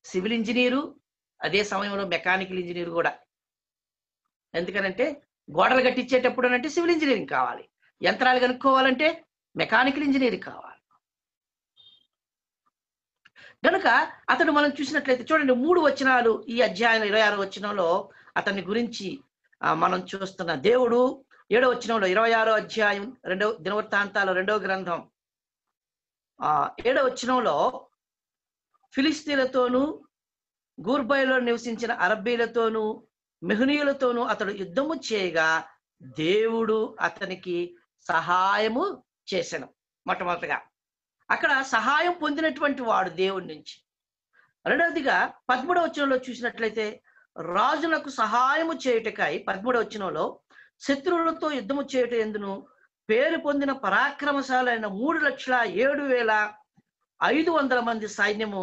సివిల్ ఇంజనీరు, అదే సమయంలో మెకానికల్ ఇంజనీర్ కూడా. ఎందుకనంటే గోడలు కట్టించేటప్పుడు అంటే సివిల్ ఇంజనీరింగ్ కావాలి, యంత్రాలు కనుక్కోవాలంటే మెకానికల్ ఇంజనీరింగ్ కావాలి. కనుక అతడు మనం చూసినట్లయితే చూడండి, 3 వచనాలు ఈ అధ్యాయం 26వ వచనంలో అతని గురించి మనం చూస్తున్న. దేవుడు 7వ వచనంలో 26వ అధ్యాయం 2వ దినవృత్తాంతాలు 2వ గ్రంథం 7వ వచనంలో ఫిలిస్తీన్లతోనూ గూర్బైలో నివసించిన అరబ్బీలతోనూ మెహనీయులతోనూ అతడు యుద్ధము చేయగా దేవుడు అతనికి సహాయము చేసెను. మొట్టమొదటిగా అక్కడ సహాయం పొందినటువంటి వాడు దేవుడి నుంచి. రెండవదిగా 13వ వచనంలో చూసినట్లయితే రాజులకు సహాయము చేయుటకై 13వ వచనంలో శత్రువులతో యుద్ధము చేయుట ఎందును పేరు పొందిన పరాక్రమశాలైన 3,07,500 మంది సైన్యము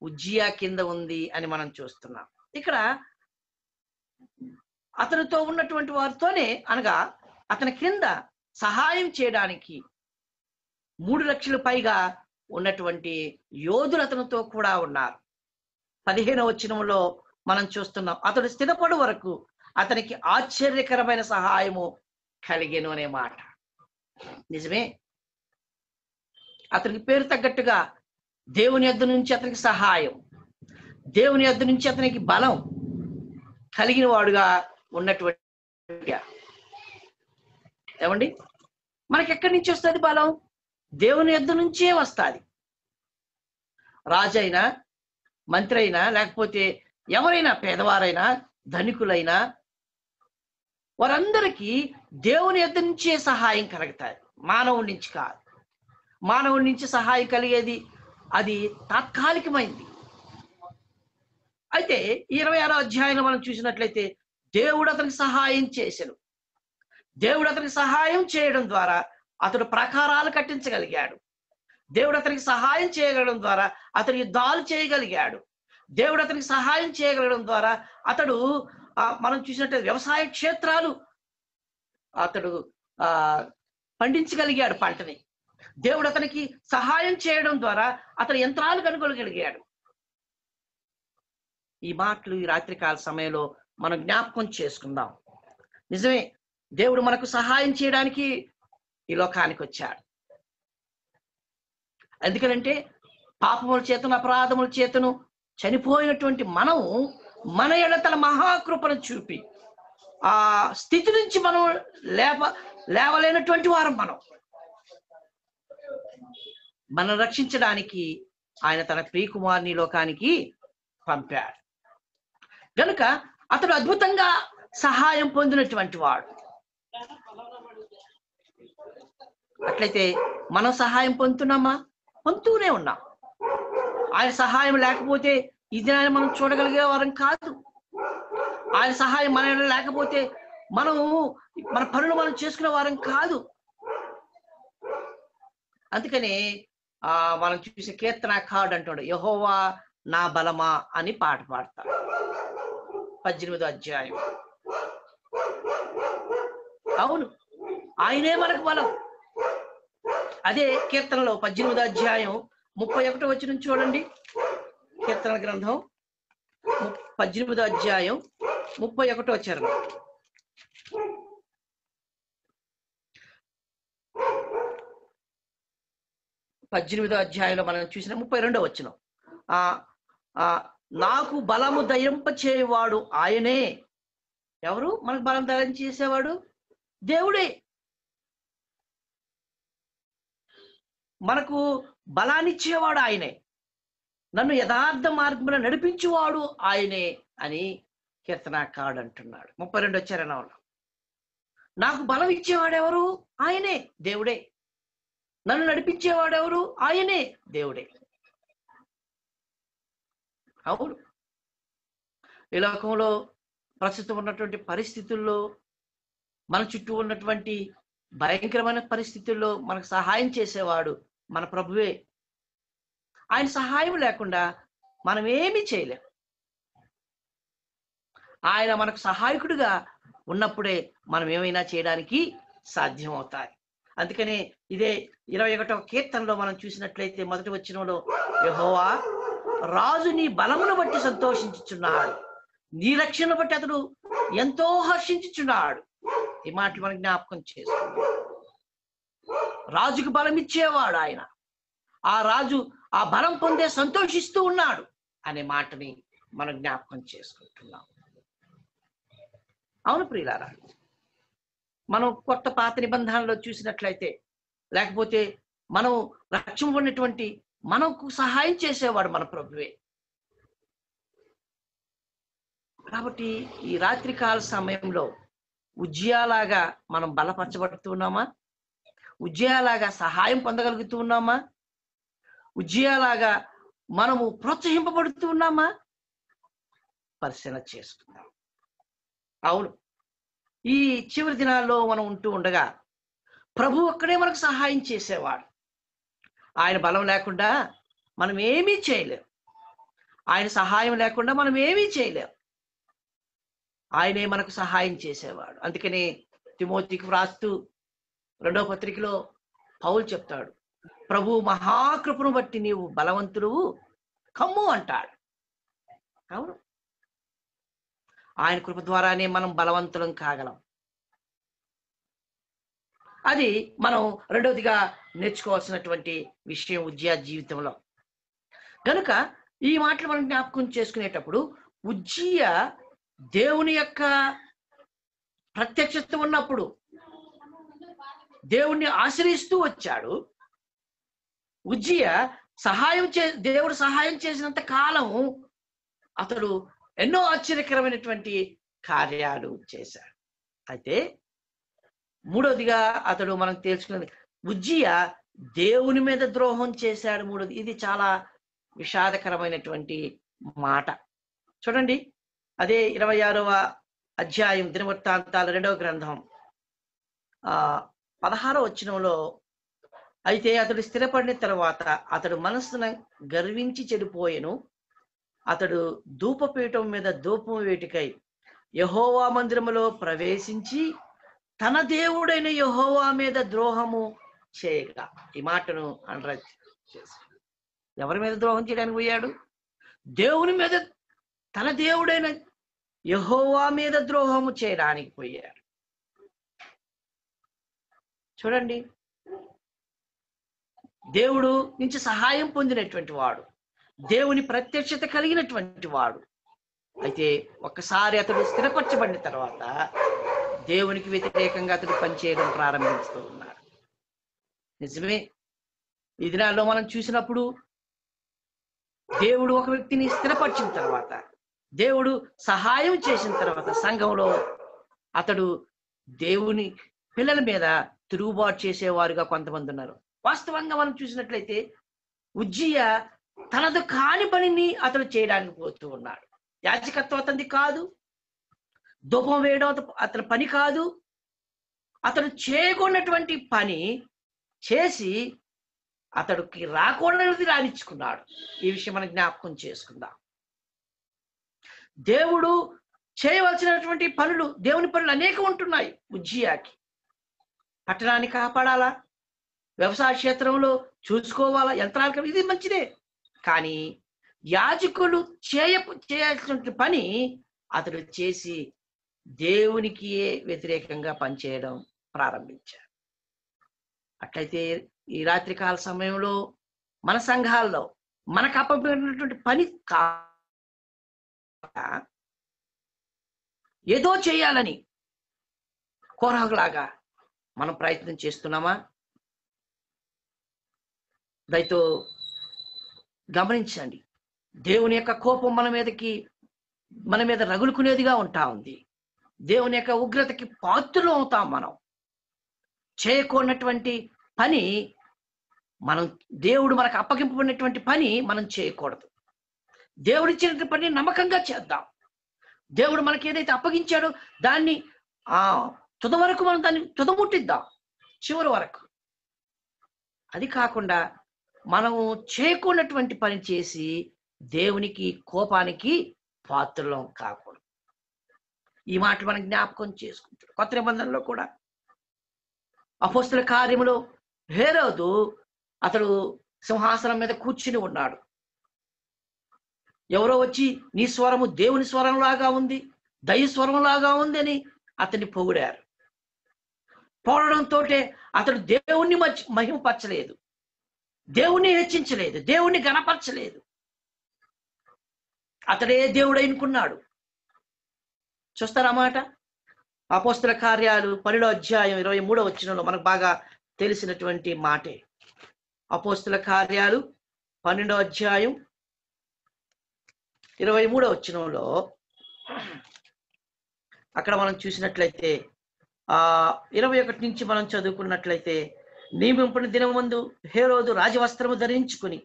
ఉజ్జియా కింద ఉంది అని మనం చూస్తున్నాం. ఇక్కడ అతనితో ఉన్నటువంటి వారితోనే, అనగా అతని కింద సహాయం చేయడానికి 3 లక్షల పైగా ఉన్నటువంటి యోధులు అతనితో కూడా ఉన్నారు. 15వ వచనంలో మనం చూస్తున్నాం, అతడు స్థిరపడు వరకు అతనికి ఆశ్చర్యకరమైన సహాయము కలిగెను అనే మాట. నిజమే, అతనికి పేరు తగ్గట్టుగా దేవుని యొద్ద నుంచి అతనికి సహాయం, దేవుని యొద్ద నుంచి అతనికి బలం కలిగిన వాడుగా ఉన్నటువంటి. ఏమండి, మనకి ఎక్కడి నుంచి వస్తుంది బలం? దేవుని యొద్ద నుంచే వస్తుంది. రాజైనా, మంత్రి అయినా, లేకపోతే ఎవరైనా, పేదవారైనా, ధనికులైనా, వారందరికీ దేవుని యొద్ద నుంచే సహాయం కలుగుతాయి, మానవుడి నుంచి కాదు. మానవుడి నుంచి సహాయం కలిగేది అది తాత్కాలికమైంది. అయితే 26వ అధ్యాయంలో మనం చూసినట్లయితే దేవుడు అతనికి సహాయం చేశాడు. దేవుడు అతనికి సహాయం చేయడం ద్వారా అతడు ప్రాకారాలు కట్టించగలిగాడు. దేవుడు అతనికి సహాయం చేయగలడం ద్వారా అతడు యుద్ధాలు చేయగలిగాడు. దేవుడు అతనికి సహాయం చేయగలడం ద్వారా అతడు మనం చూసినట్లయితే వ్యవసాయ క్షేత్రాలు అతడు పండించగలిగాడు పంటని. దేవుడు అతనికి సహాయం చేయడం ద్వారా అతడు యంత్రాలు కనుగొనగలిగాడు. ఈ మాటలు ఈ రాత్రికాల సమయంలో మనం జ్ఞాపకం చేసుకుందాం. నిజమే, దేవుడు మనకు సహాయం చేయడానికి ఈ లోకానికి వచ్చాడు. ఎందుకంటే పాపముల చేతను, అపరాధముల చేతను చనిపోయినటువంటి మనం మన ఎడల తన మహాకృపను చూపి ఆ స్థితి నుంచి మనం లేవలేనటువంటి వారం మనం రక్షించడానికి ఆయన తన ప్రియకుమారుని లోకానికి పంపాడు. గనుక అతడు అద్భుతంగా సహాయం పొందినటువంటి వాడు. అట్లయితే మనం సహాయం పొందుతున్నామా? పొందుతూనే ఉన్నాం. ఆయన సహాయం లేకపోతే ఇది ఆయన మనం చూడగలిగే వారం కాదు. ఆయన సహాయం మన లేకపోతే మనము మన పనులు మనం చేసుకునే వారం కాదు. అందుకనే మనం చూసే కీర్తనకారుడు అంటాడు, యెహోవా నా బలమా అని పాట పాడతాడు. 18వ అధ్యాయం. అవును, ఆయనే మనకు బలం. అదే కీర్తనలో 18వ అధ్యాయం 31వ వచనం చూడండి. కీర్తన గ్రంథం 18వ అధ్యాయం 31వ వచనం. 18వ అధ్యాయంలో మనం చూసిన 32వ వచనం, నాకు బలము దయింపచేయువాడు ఆయనే. ఎవరు మనకు బలం దయం చేసేవాడు? దేవుడే. మనకు బలాన్ని ఇచ్చేవాడు ఆయనే. నన్ను యథార్థ మార్గంలో నడిపించేవాడు ఆయనే అని కీర్తనకారుడు అంటున్నాడు. 32వ చరణంలో నాకు బలం ఇచ్చేవాడు ఎవరు? ఆయనే, దేవుడే. నన్ను నడిపించేవాడు ఎవరు? ఆయనే, దేవుడే. అవును, ఈ లోకంలో ప్రస్తుతం ఉన్నటువంటి పరిస్థితుల్లో, మన చుట్టూ ఉన్నటువంటి భయంకరమైన పరిస్థితుల్లో మనకు సహాయం చేసేవాడు మన ప్రభువే. ఆయన సహాయం లేకుండా మనం ఏమీ చేయలేం. ఆయన మనకు సహాయకుడిగా ఉన్నప్పుడే మనం ఏమైనా చేయడానికి సాధ్యం అవుతాయి. అందుకనే ఇదే 21వ కీర్తనలో మనం చూసినట్లయితే మొదటి వచనంలో, యెహోవా రాజు నీ బలమును బట్టి సంతోషించుచున్నాడు, నీ రక్షణ బట్టి అతడు ఎంతో హర్షించుచున్నాడు. ఈ మాటలు మనం జ్ఞాపకం చేసుకుందాం. రాజుకు బలం ఇచ్చేవాడు ఆయన. ఆ రాజు ఆ బలం పొందే సంతోషిస్తూ ఉన్నాడు అనే మాటని మనం జ్ఞాపకం చేసుకుంటున్నాం. అవును ప్రియులారా, మనం కొత్త పాత నిబంధనలో చూసినట్లయితే, లేకపోతే మనం రక్షణ పొందినటువంటి మనకు సహాయం చేసేవాడు మన ప్రభువే. కాబట్టి ఈ రాత్రికాల సమయంలో ఉజ్జియాలాగా మనం బలపరచబడుతున్నామా? ఉజ్జియాలాగా సహాయం పొందగలుగుతూ ఉన్నామా? ఉజ్జియాలాగా మనము ప్రోత్సహింపబడుతూ ఉన్నామా? పరిశీలన చేసుకుందాం. అవును, ఈ చివరి దినాల్లో మనం ఉంటూ ఉండగా ప్రభు ఒక్కడే మనకు సహాయం చేసేవాడు. ఆయన బలం లేకుండా మనం ఏమీ చేయలేం. ఆయన సహాయం లేకుండా మనం ఏమీ చేయలేం. ఆయనే మనకు సహాయం చేసేవాడు. అందుకని తిమోతికి వ్రాస్తూ 2వ పత్రికలో పౌలు చెప్తాడు, ప్రభు మహాకృపను బట్టి నీవు బలవంతుడు కమ్ము అంటాడు. అవును, ఆయన కృప ద్వారానే మనం బలవంతులం కాగలం. అది మనం రెండవదిగా నేర్చుకోవాల్సినటువంటి విషయం ఉజ్జియా జీవితంలో. కనుక ఈ మాటలు మనం జ్ఞాపకం చేసుకునేటప్పుడు ఉజ్జియా దేవుని యొక్క ప్రత్యక్షత ఉన్నప్పుడు దేవుణ్ణి ఆశ్రయిస్తూ వచ్చాడు. ఉజ్జియా దేవుడు సహాయం చేసినంత కాలం అతడు ఎన్నో ఆశ్చర్యకరమైనటువంటి కార్యాలు చేశాడు. అయితే మూడవదిగా అతడు మనం తెలుసుకున్నది, ఉజ్జియా దేవుని మీద ద్రోహం చేశాడు. మూడోది, ఇది చాలా విషాదకరమైనటువంటి మాట. చూడండి, అదే 26వ అధ్యాయం దినవృత్తాంతాల 2వ గ్రంథం 16వ వచనంలో, అయితే అతడు స్థిరపడిన తర్వాత అతడు మనస్సును గర్వించి చెడిపోయెను. అతడు ధూపపీఠం మీద ధూపం వేటికై యెహోవా మందిరములో ప్రవేశించి తన దేవుడైన యెహోవా మీద ద్రోహము చేయగా. ఈ మాటను అండర్ చేసి, ఎవరి మీద ద్రోహం చేయడానికి పోయాడు? దేవుని మీద, తన దేవుడైన యెహోవా మీద ద్రోహము చేయడానికి పోయాడు. చూడండి, దేవుడు నుంచి సహాయం పొందినటువంటి వాడు, దేవుని ప్రత్యక్షత కలిగినటువంటి వాడు. అయితే ఒక్కసారి అతడు స్థిరపరచబడిన తర్వాత దేవునికి వ్యతిరేకంగా అతడు పనిచేయడం ప్రారంభిస్తూ ఉన్నాడు. నిజమే, ఈ దినాల్లో మనం చూసినప్పుడు దేవుడు ఒక వ్యక్తిని స్థిరపరిచిన తర్వాత, దేవుడు సహాయం చేసిన తర్వాత సంఘంలో అతడు దేవుని పిల్లల మీద తిరుగుబాటు చేసేవారుగా కొంతమంది ఉన్నారు. వాస్తవంగా మనం చూసినట్లయితే ఉజ్జియా తనదు కాని పనిని అతడు చేయడానికి పోతూ ఉన్నాడు. యాజకత్వం అతనిది కాదు, ధూపం వేయడం అతని పని కాదు. అతడు చేయకున్నటువంటి పని చేసి అతడికి రాకూడనిది రాణించుకున్నాడు. ఈ విషయం మనం జ్ఞాపకం చేసుకుందాం. దేవుడు చేయవలసినటువంటి పనులు, దేవుని పనులు అనేకం ఉంటున్నాయి. ఉజ్జియాకి పట్టణాన్ని కాపాడాలా, వ్యవసాయ క్షేత్రంలో చూసుకోవాలా, యంత్రాలు, ఇది మంచిదే. కానీ యాజకులు చేయాల్సిన పని అతడు చేసి దేవునికి వ్యతిరేకంగా పనిచేయడం ప్రారంభించాడు. అట్లయితే ఈ రాత్రికాల సమయంలో మన సంఘాల్లో మనకు అప్పగినటువంటి పని ఏదో చేయాలని కోరాగులాగా మనం ప్రయత్నం చేస్తున్నామా? దయతో గమనించండి, దేవుని యొక్క కోపం మన మీద రగులుకునేదిగా ఉంటా ఉంది. దేవుని యొక్క ఉగ్రతకి పాత్రలు అవుతాం. మనం చేయకూడనటువంటి పని, దేవుడు మనకు అప్పగింపబడినటువంటి పని మనం చేయకూడదు. దేవుడు ఇచ్చినటువంటి పని నమ్మకంగా చేద్దాం. దేవుడు మనకి ఏదైతే అప్పగించాడో దాన్ని తుద వరకు మనం దాన్ని తుదముట్టిద్దాం, చివరి వరకు. అది కాకుండా మనము చేయకూడనటువంటి పని చేసి దేవునికి కోపానికి పాత్రలం కాకూడదు. ఈ మాటలు మనం జ్ఞాపకం చేసుకుంటాడు. కొత్త నిబంధనలో కూడా అపోస్తల కార్యములో హేరోదు అతడు సింహాసనం మీద కూర్చుని ఉన్నాడు. ఎవరో వచ్చి నీ స్వరము దేవుని స్వరంలాగా ఉంది, దైవ స్వరంలాగా ఉంది అని అతన్ని పొగిడారు. పొగడంతో అతడు దేవుణ్ణి మహిమపరచలేదు, దేవుణ్ణి హెచ్చించలేదు, దేవుణ్ణి గణపరచలేదు. అతడే దేవుడు అనుకున్నాడు. చూస్తారన్నమాట. అపోస్తల కార్యాలు 12వ అధ్యాయం 23వ వచనంలో మనకు బాగా తెలిసినటువంటి మాటే. అపోస్తల కార్యాలు 12వ అధ్యాయం 23వ వచనంలో అక్కడ మనం చూసినట్లయితే 21 నుంచి మనం చదువుకున్నట్లయితే, నియమింపని దినమందు హేరోదు రాజవస్త్రము ధరించుకుని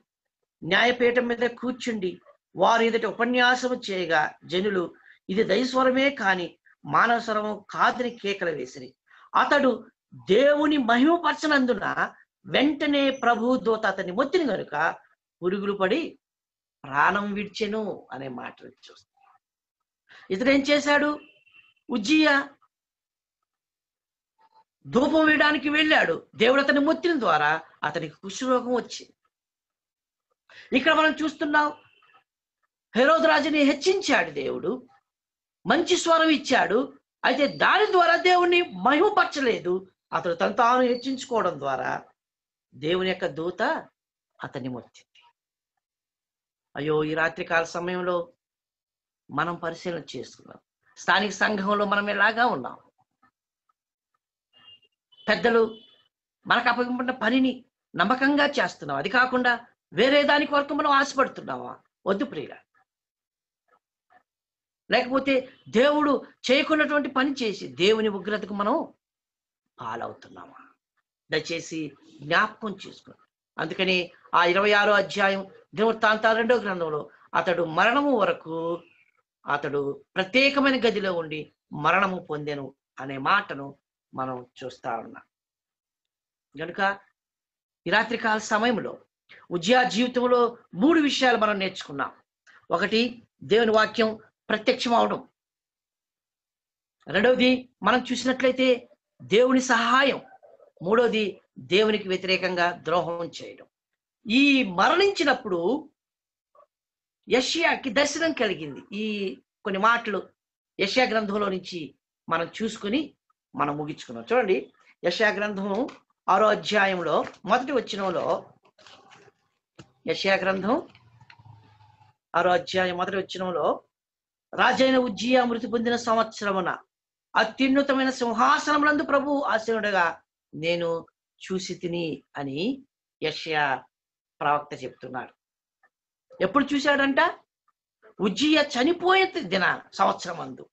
న్యాయపీఠం మీద కూర్చుండి వారి ఎదుట ఉపన్యాసము చేయగా జనులు ఇది దైవస్వరమే కాని మానవ స్వరము కాదని కేకలు వేసిరి. అతడు దేవుని మహిమపరచనందున వెంటనే ప్రభు దూత అతన్ని మొత్తిని కనుక పురుగులు పడి ప్రాణం విడిచెను అనే మాట చూస్తాం. ఇతడు ఏం చేశాడు? ఉజ్జియా ధూపం వేయడానికి వెళ్ళాడు. దేవుడు అతన్ని మొత్తిన ద్వారా అతనికి కుష్ఠరోగం వచ్చింది. ఇక్కడ మనం చూస్తున్నాం, హెరోదు రాజుని హెచ్చించాడు దేవుడు, మంచి స్వరం ఇచ్చాడు. అయితే దాని ద్వారా దేవుణ్ణి మహిమపరచలేదు. అతడు తను తాను హెచ్చించుకోవడం ద్వారా దేవుని యొక్క దూత అతన్ని మొత్తింది. అయ్యో, ఈ రాత్రికాల సమయంలో మనం పరిశీలన చేసుకున్నాం. స్థానిక సంఘంలో మనం ఎలాగా ఉన్నాం? పెద్దలు మనకు అప్పగించిన పనిని నమ్మకంగా చేస్తున్నాం. అది కాకుండా వేరే దానికి వరకు మనం ఆశపడుతున్నావా? వద్దు ప్రియుల. లేకపోతే దేవుడు చేయకున్నటువంటి పని చేసి దేవుని ఉగ్రతకు మనం పాలవుతున్నామా? దయచేసి జ్ఞాపకం చేసుకోండి. అందుకని ఆ 26వ అధ్యాయం దినవృత్తాంతాల 2వ గ్రంథంలో అతడు మరణము వరకు అతడు ప్రత్యేకమైన గదిలో ఉండి మరణము పొందెను అనే మాటను మనం చూస్తా ఉన్నాం. కనుక ఈ రాత్రికాల సమయంలో ఉజ్జియా జీవితంలో 3 విషయాలు మనం నేర్చుకున్నాం. ఒకటి, దేవుని వాక్యం ప్రత్యక్షం అవడం. రెండవది, మనం చూసినట్లయితే దేవుని సహాయం. మూడవది, దేవునికి వ్యతిరేకంగా ద్రోహం చేయడం. ఈ మరణించినప్పుడు యెషయాకి దర్శనం కలిగింది. ఈ కొన్ని మాటలు యెషయా గ్రంథంలో నుంచి మనం చూసుకుని మనం ముగించుకున్నాం. చూడండి, యెషయా గ్రంథం 6వ అధ్యాయంలో మొదటి వచనంలో, యెషయా గ్రంథం 6వ అధ్యాయం మొదటి వచనంలో, రాజైన ఉజ్జియా మృతి పొందిన సంవత్సరమున అత్యున్నతమైన సింహాసనములందు ప్రభు ఆసీనుడుగా నేను చూసి తిని అని యెషయా ప్రవక్త చెప్తున్నాడు. ఎప్పుడు చూశాడంట? ఉజ్జియా చనిపోయే సంవత్సరం అందు.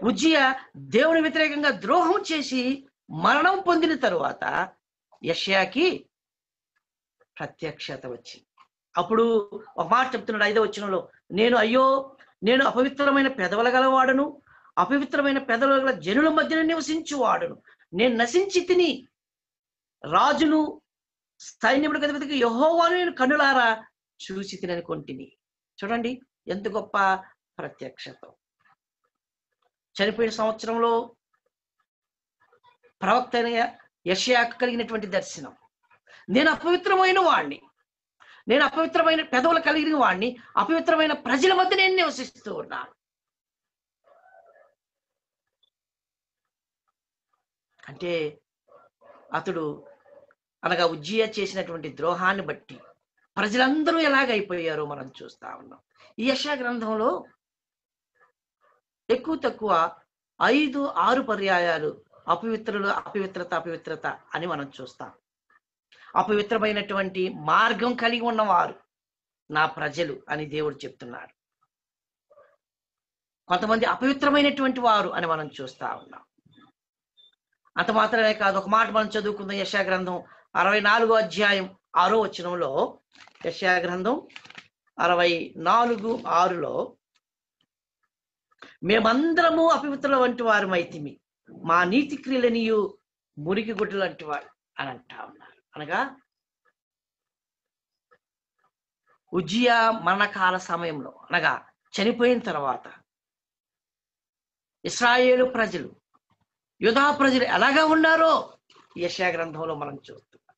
ఉజ్జియా దేవుని వ్యతిరేకంగా ద్రోహం చేసి మరణం పొందిన తరువాత యెషయాకి ప్రత్యక్షత వచ్చింది. అప్పుడు ఒక మాట చెప్తున్నాడు 5వ వచనంలో, నేను అపవిత్రమైన పెదవుల గలవాడను, అపవిత్రమైన పెదవుల గల జనుల మధ్యన నివసించువాడును, నేను నశించి తిని రాజును సైన్యములకు అధిపతికి యెహోవాను నేను కన్నులారా చూసి తినని కొంటిని. చూడండి ఎంత గొప్ప ప్రత్యక్షత. చనిపోయిన సంవత్సరంలో ప్రవక్త యెషయాకు కలిగినటువంటి దర్శనం. నేను అపవిత్రమైన వాడిని, నేను అపవిత్రమైన పెదవులు కలిగిన వాడిని, అపవిత్రమైన ప్రజల మధ్య నేను నివసిస్తూ ఉన్నాను. అంటే అతడు అనగా ఉజ్జియా చేసినటువంటి ద్రోహాన్ని బట్టి ప్రజలందరూ ఎలాగైపోయారో మనం చూస్తా ఉన్నాం. ఈ యెషయా గ్రంథంలో ఎక్కువ తక్కువ 5-6 పర్యాయాలు అపవిత్రత అని మనం చూస్తాం. అపవిత్రమైనటువంటి మార్గం కలిగి ఉన్నవారు నా ప్రజలు అని దేవుడు చెప్తున్నాడు. కొంతమంది అపవిత్రమైనటువంటి వారు అని మనం చూస్తా ఉన్నాం. అంత మాత్రమే కాదు, ఒక మాట మనం చదువుకుందాం. యెషయా గ్రంథం 64వ అధ్యాయం 6వ వచనంలో, యెషయా గ్రంథం 64:6లో, మేమందరము అపవిత్రుల వంటి వారు మైతిమి, మా నీతి క్రియలనియు మురికి గుడ్డలు వంటి వారు అని అంటా ఉన్నారు. అనగా ఉజ్జియా మరణకాల సమయంలో, అనగా చనిపోయిన తర్వాత ఇశ్రాయేలు ప్రజలు, యూదా ప్రజలు ఎలాగా ఉన్నారో యెషయా గ్రంథంలో మనం చూస్తున్నాం.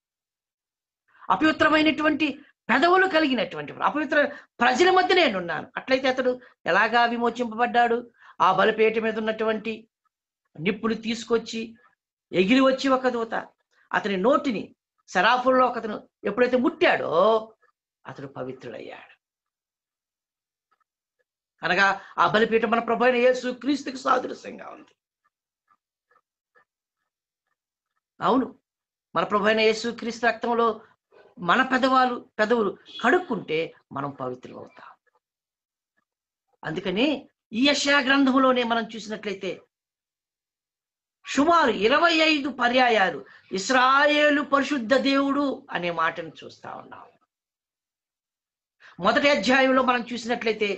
అపవిత్రమైనటువంటి పెదవులు కలిగినటువంటి అపవిత్ర ప్రజల మధ్య నేనున్నాను. అట్లయితే అతడు ఎలాగా విమోచింపబడ్డాడు? ఆ బలిపీఠ మీద ఉన్నటువంటి నిప్పులు తీసుకొచ్చి ఎగిరి వచ్చి ఒక దూత అతని నోటిని శరాఫుల్లో ఒకతను ఎప్పుడైతే ముట్టాడో అతడు పవిత్రుడయ్యాడు. అనగా ఆ బలిపీఠం మన ప్రభు అయిన యేసు క్రీస్తుకి సాదృశ్యంగా ఉంది. అవును, మన ప్రభు అయిన యేసు క్రీస్తు రక్తంలో మన పెదవులు కడుక్కుంటే మనం పవిత్రులు అవుతాం. అందుకని ఈ యెషయా గ్రంథంలోనే మనం చూసినట్లయితే సుమారు 25 పర్యాయాలు ఇశ్రాయేలు పరిశుద్ధ దేవుడు అనే మాటను చూస్తా ఉన్నాం. మొదటి అధ్యాయంలో మనం చూసినట్లయితే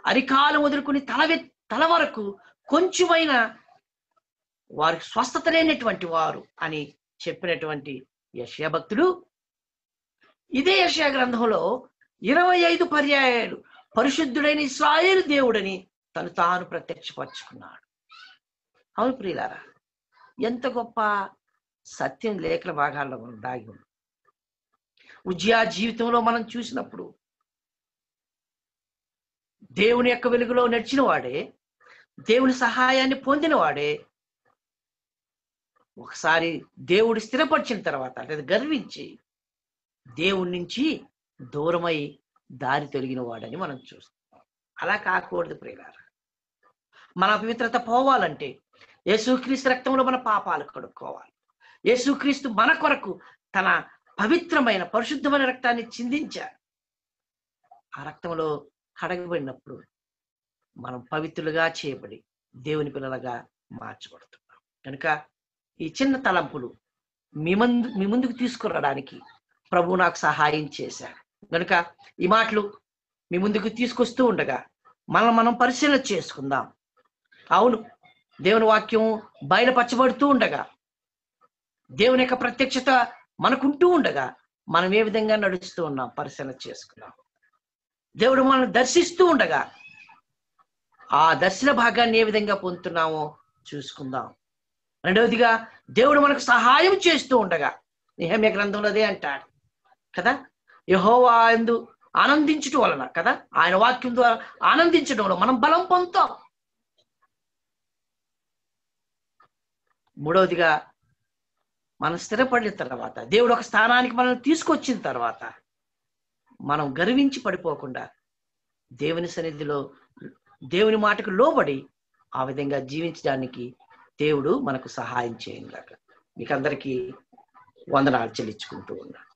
అరికాలు మొదలుకొని తల వరకు కొంచెమైన వారికి స్వస్థత లేనటువంటి వారు అని చెప్పినటువంటి యెషయా భక్తుడు ఇదే యెషయా గ్రంథంలో 25 పర్యాయాలు పరిశుద్ధుడైన ఇశ్రాయేలు దేవుడని తను తాను ప్రత్యక్షపరుచుకున్నాడు. అవును ప్రియులారా, ఎంత గొప్ప సత్యం లేఖన భాగాల్లో మనం దాగి ఉంది. ఉజ్జియా జీవితంలో మనం చూసినప్పుడు దేవుని యొక్క వెలుగులో నడిచిన వాడే, దేవుని సహాయాన్ని పొందిన వాడే, ఒకసారి దేవుడు స్థిరపరిచిన తర్వాత అంటే గర్వించి దేవుడి నుంచి దూరమై దారి తొలగిన వాడని మనం చూస్తాం. అలా కాకూడదు ప్రియులారా. మన పవిత్రత పోవాలంటే యేసుక్రీస్తు రక్తంలో మన పాపాలు కడుక్కోవాలి. యేసుక్రీస్తు మన కొరకు తన పవిత్రమైన పరిశుద్ధమైన రక్తాన్ని చిందించాడు. ఆ రక్తంలో కడగబడినప్పుడు మనం పవిత్రులుగా చేయబడి దేవుని పిల్లలుగా మార్చబడుతున్నాం. కనుక ఈ చిన్న తలంపులు మీ ముందుకు తీసుకురావడానికి ప్రభు నాకు సహాయం చేశాడు. కనుక ఈ మాటలు మీ ముందుకు తీసుకొస్తూ ఉండగా మనం పరిశీలన చేసుకుందాం. అవును, దేవుని వాక్యం బయలుపరచబడుతూ ఉండగా, దేవుని యొక్క ప్రత్యక్షత మనకుంటూ ఉండగా మనం ఏ విధంగా నడుస్తూ ఉన్నాం పరిశీలన చేసుకున్నాం. దేవుడు మనం దర్శిస్తూ ఉండగా ఆ దర్శన భాగాన్ని ఏ విధంగా పొందుతున్నామో చూసుకుందాం. రెండవదిగా దేవుడు మనకు సహాయం చేస్తూ ఉండగా నెహెమ్యా గ్రంథంలో అదే అంటాడు కదా, యెహోవా యందు ఆనందించటం వలన కదా, ఆయన వాక్యం ద్వారా ఆనందించడంలో మనం బలం పొందుతాం. మూడవదిగా మనం స్థిరపడిన తర్వాత, దేవుడు ఒక స్థానానికి మనం తీసుకొచ్చిన తర్వాత మనం గర్వించి పడిపోకుండా దేవుని సన్నిధిలో దేవుని మాటకు లోబడి ఆ విధంగా జీవించడానికి దేవుడు మనకు సహాయం చేయనుగాక. మీకు అందరికీ వందనాలు చెల్లించుకుంటూ ఉన్నాను.